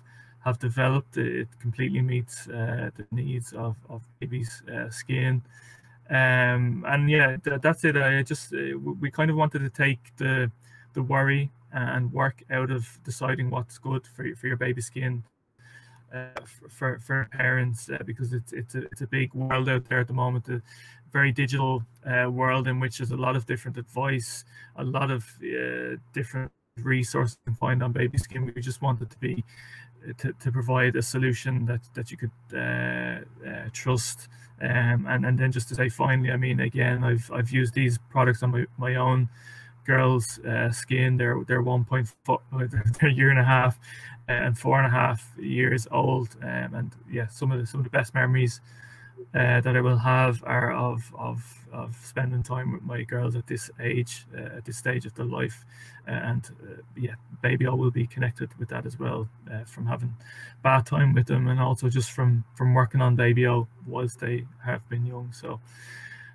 developed. It completely meets the needs of babies' skin. And yeah, that's it. We kind of wanted to take the worry and work out of deciding what's good for your baby skin for parents, because it's a big world out there at the moment, a very digital world in which there's a lot of different advice, a lot of different resources you can find on baby skin. We just wanted to be to provide a solution that you could trust, and then just to say finally, I mean, again, I've used these products on my own girls' skin. They're 1.4, they're a year and a half and 4.5 years old, and yeah, some of the best memories that I will have are of spending time with my girls at this age, at this stage of their life, and yeah, Baby-O will be connected with that as well, from having bath time with them, and also just from working on Baby-O whilst they have been young. So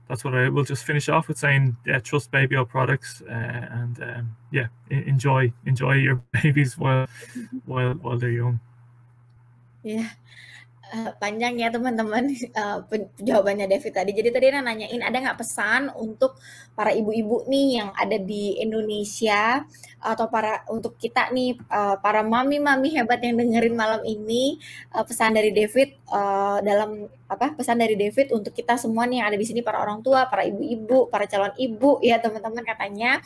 that's what I will just finish off with saying. Yeah, trust Baby-O products, and yeah, enjoy your babies while they're young. Yeah. Panjang ya teman-teman jawabannya David tadi. Jadi tadi nanyain ada nggak pesan untuk para ibu-ibu nih yang ada di Indonesia atau untuk kita nih para mami-mami hebat yang dengerin malam ini, pesan dari David pesan dari David untuk kita semua nih yang ada di sini, para orang tua, para ibu-ibu, para calon ibu ya teman-teman. Katanya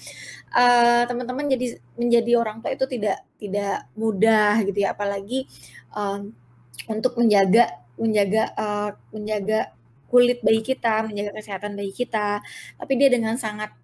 teman-teman menjadi orang tua itu tidak mudah gitu ya, apalagi untuk menjaga kulit bayi kita, menjaga kesehatan bayi kita. Tapi dia dengan sangat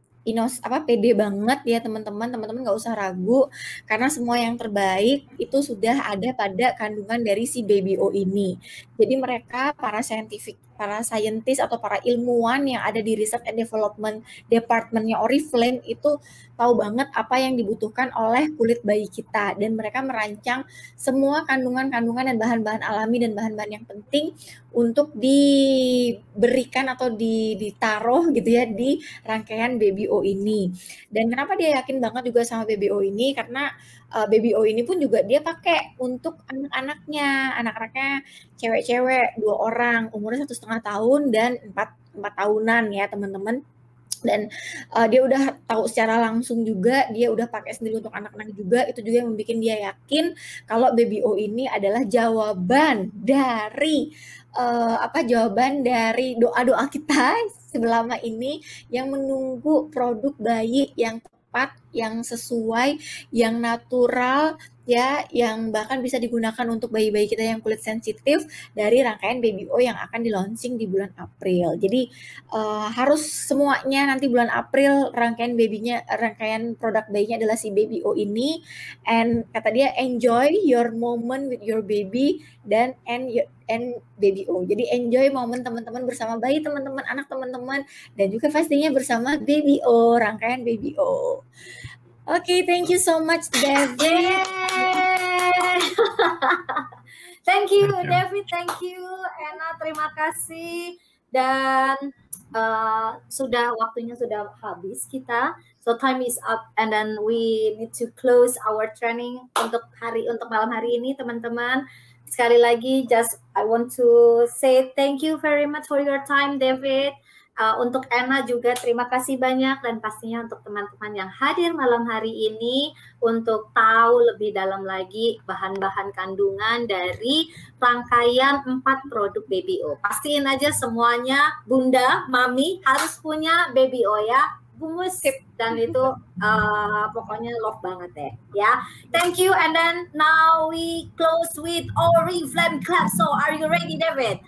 pede banget ya teman-teman nggak usah ragu, karena semua yang terbaik itu sudah ada pada kandungan dari si Baby O ini. Jadi mereka para scientist atau para ilmuwan yang ada di Research and Development Department-nya Oriflame itu tahu banget apa yang dibutuhkan oleh kulit bayi kita, dan mereka merancang semua kandungan-kandungan dan bahan-bahan alami dan bahan-bahan yang penting untuk diberikan atau ditaruh gitu ya di rangkaian Baby O ini. Dan kenapa dia yakin banget juga sama Baby O ini, karena Baby O ini pun juga dia pakai untuk anak-anaknya cewek-cewek 2 orang, umurnya 1,5 tahun dan 4 tahunan ya teman-teman. Dan dia udah tahu secara langsung juga, dia udah pakai sendiri untuk anak-anak juga. Itu juga yang membuat dia yakin kalau Baby O ini adalah jawaban dari doa-doa kita selama ini yang menunggu produk bayi yang tepat, yang sesuai, yang natural ya, yang bahkan bisa digunakan untuk bayi-bayi kita yang kulit sensitif dari rangkaian Baby O yang akan di-launching di bulan April. Jadi harus semuanya nanti bulan April rangkaian produk bayinya adalah si Baby O ini. And kata dia, enjoy your moment with your baby and Baby O. Jadi enjoy momen teman-teman bersama bayi teman-teman, anak teman-teman, dan juga pastinya bersama Baby O, rangkaian Baby O. Okay, thank you so much, David. Thank you, David. Thank you, Anna. Terima kasih. Dan waktunya sudah habis kita. So time is up, and then we need to close our training untuk malam hari ini, teman-teman. Sekali lagi, I want to say thank you very much for your time, David. Untuk Anna juga terima kasih banyak, dan pastinya untuk teman-teman yang hadir malam hari ini untuk tahu lebih dalam lagi bahan-bahan kandungan dari rangkaian 4 produk Baby O. Pastiin aja semuanya Bunda, Mami harus punya Baby O ya. Gumus, dan itu pokoknya love banget deh ya. Thank you, and then now we close with Oriflame clap. So are you ready, David?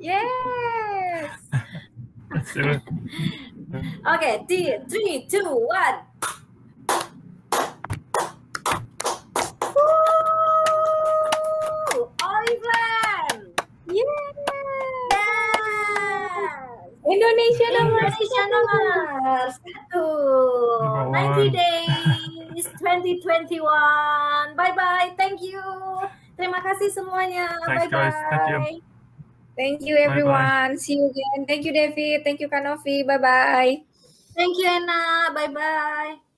Yes. Let's do it. Okay, 3, 2, 1. Oriflame. Yes. Indonesia nomor 1. 90 days 2021. Bye bye. Thank you. Terima kasih semuanya. Thanks, bye guys. Thank you. Thank you everyone. Bye-bye. See you again. Thank you, David. Thank you, Kanofi. Bye bye. Thank you, Anna. Bye bye.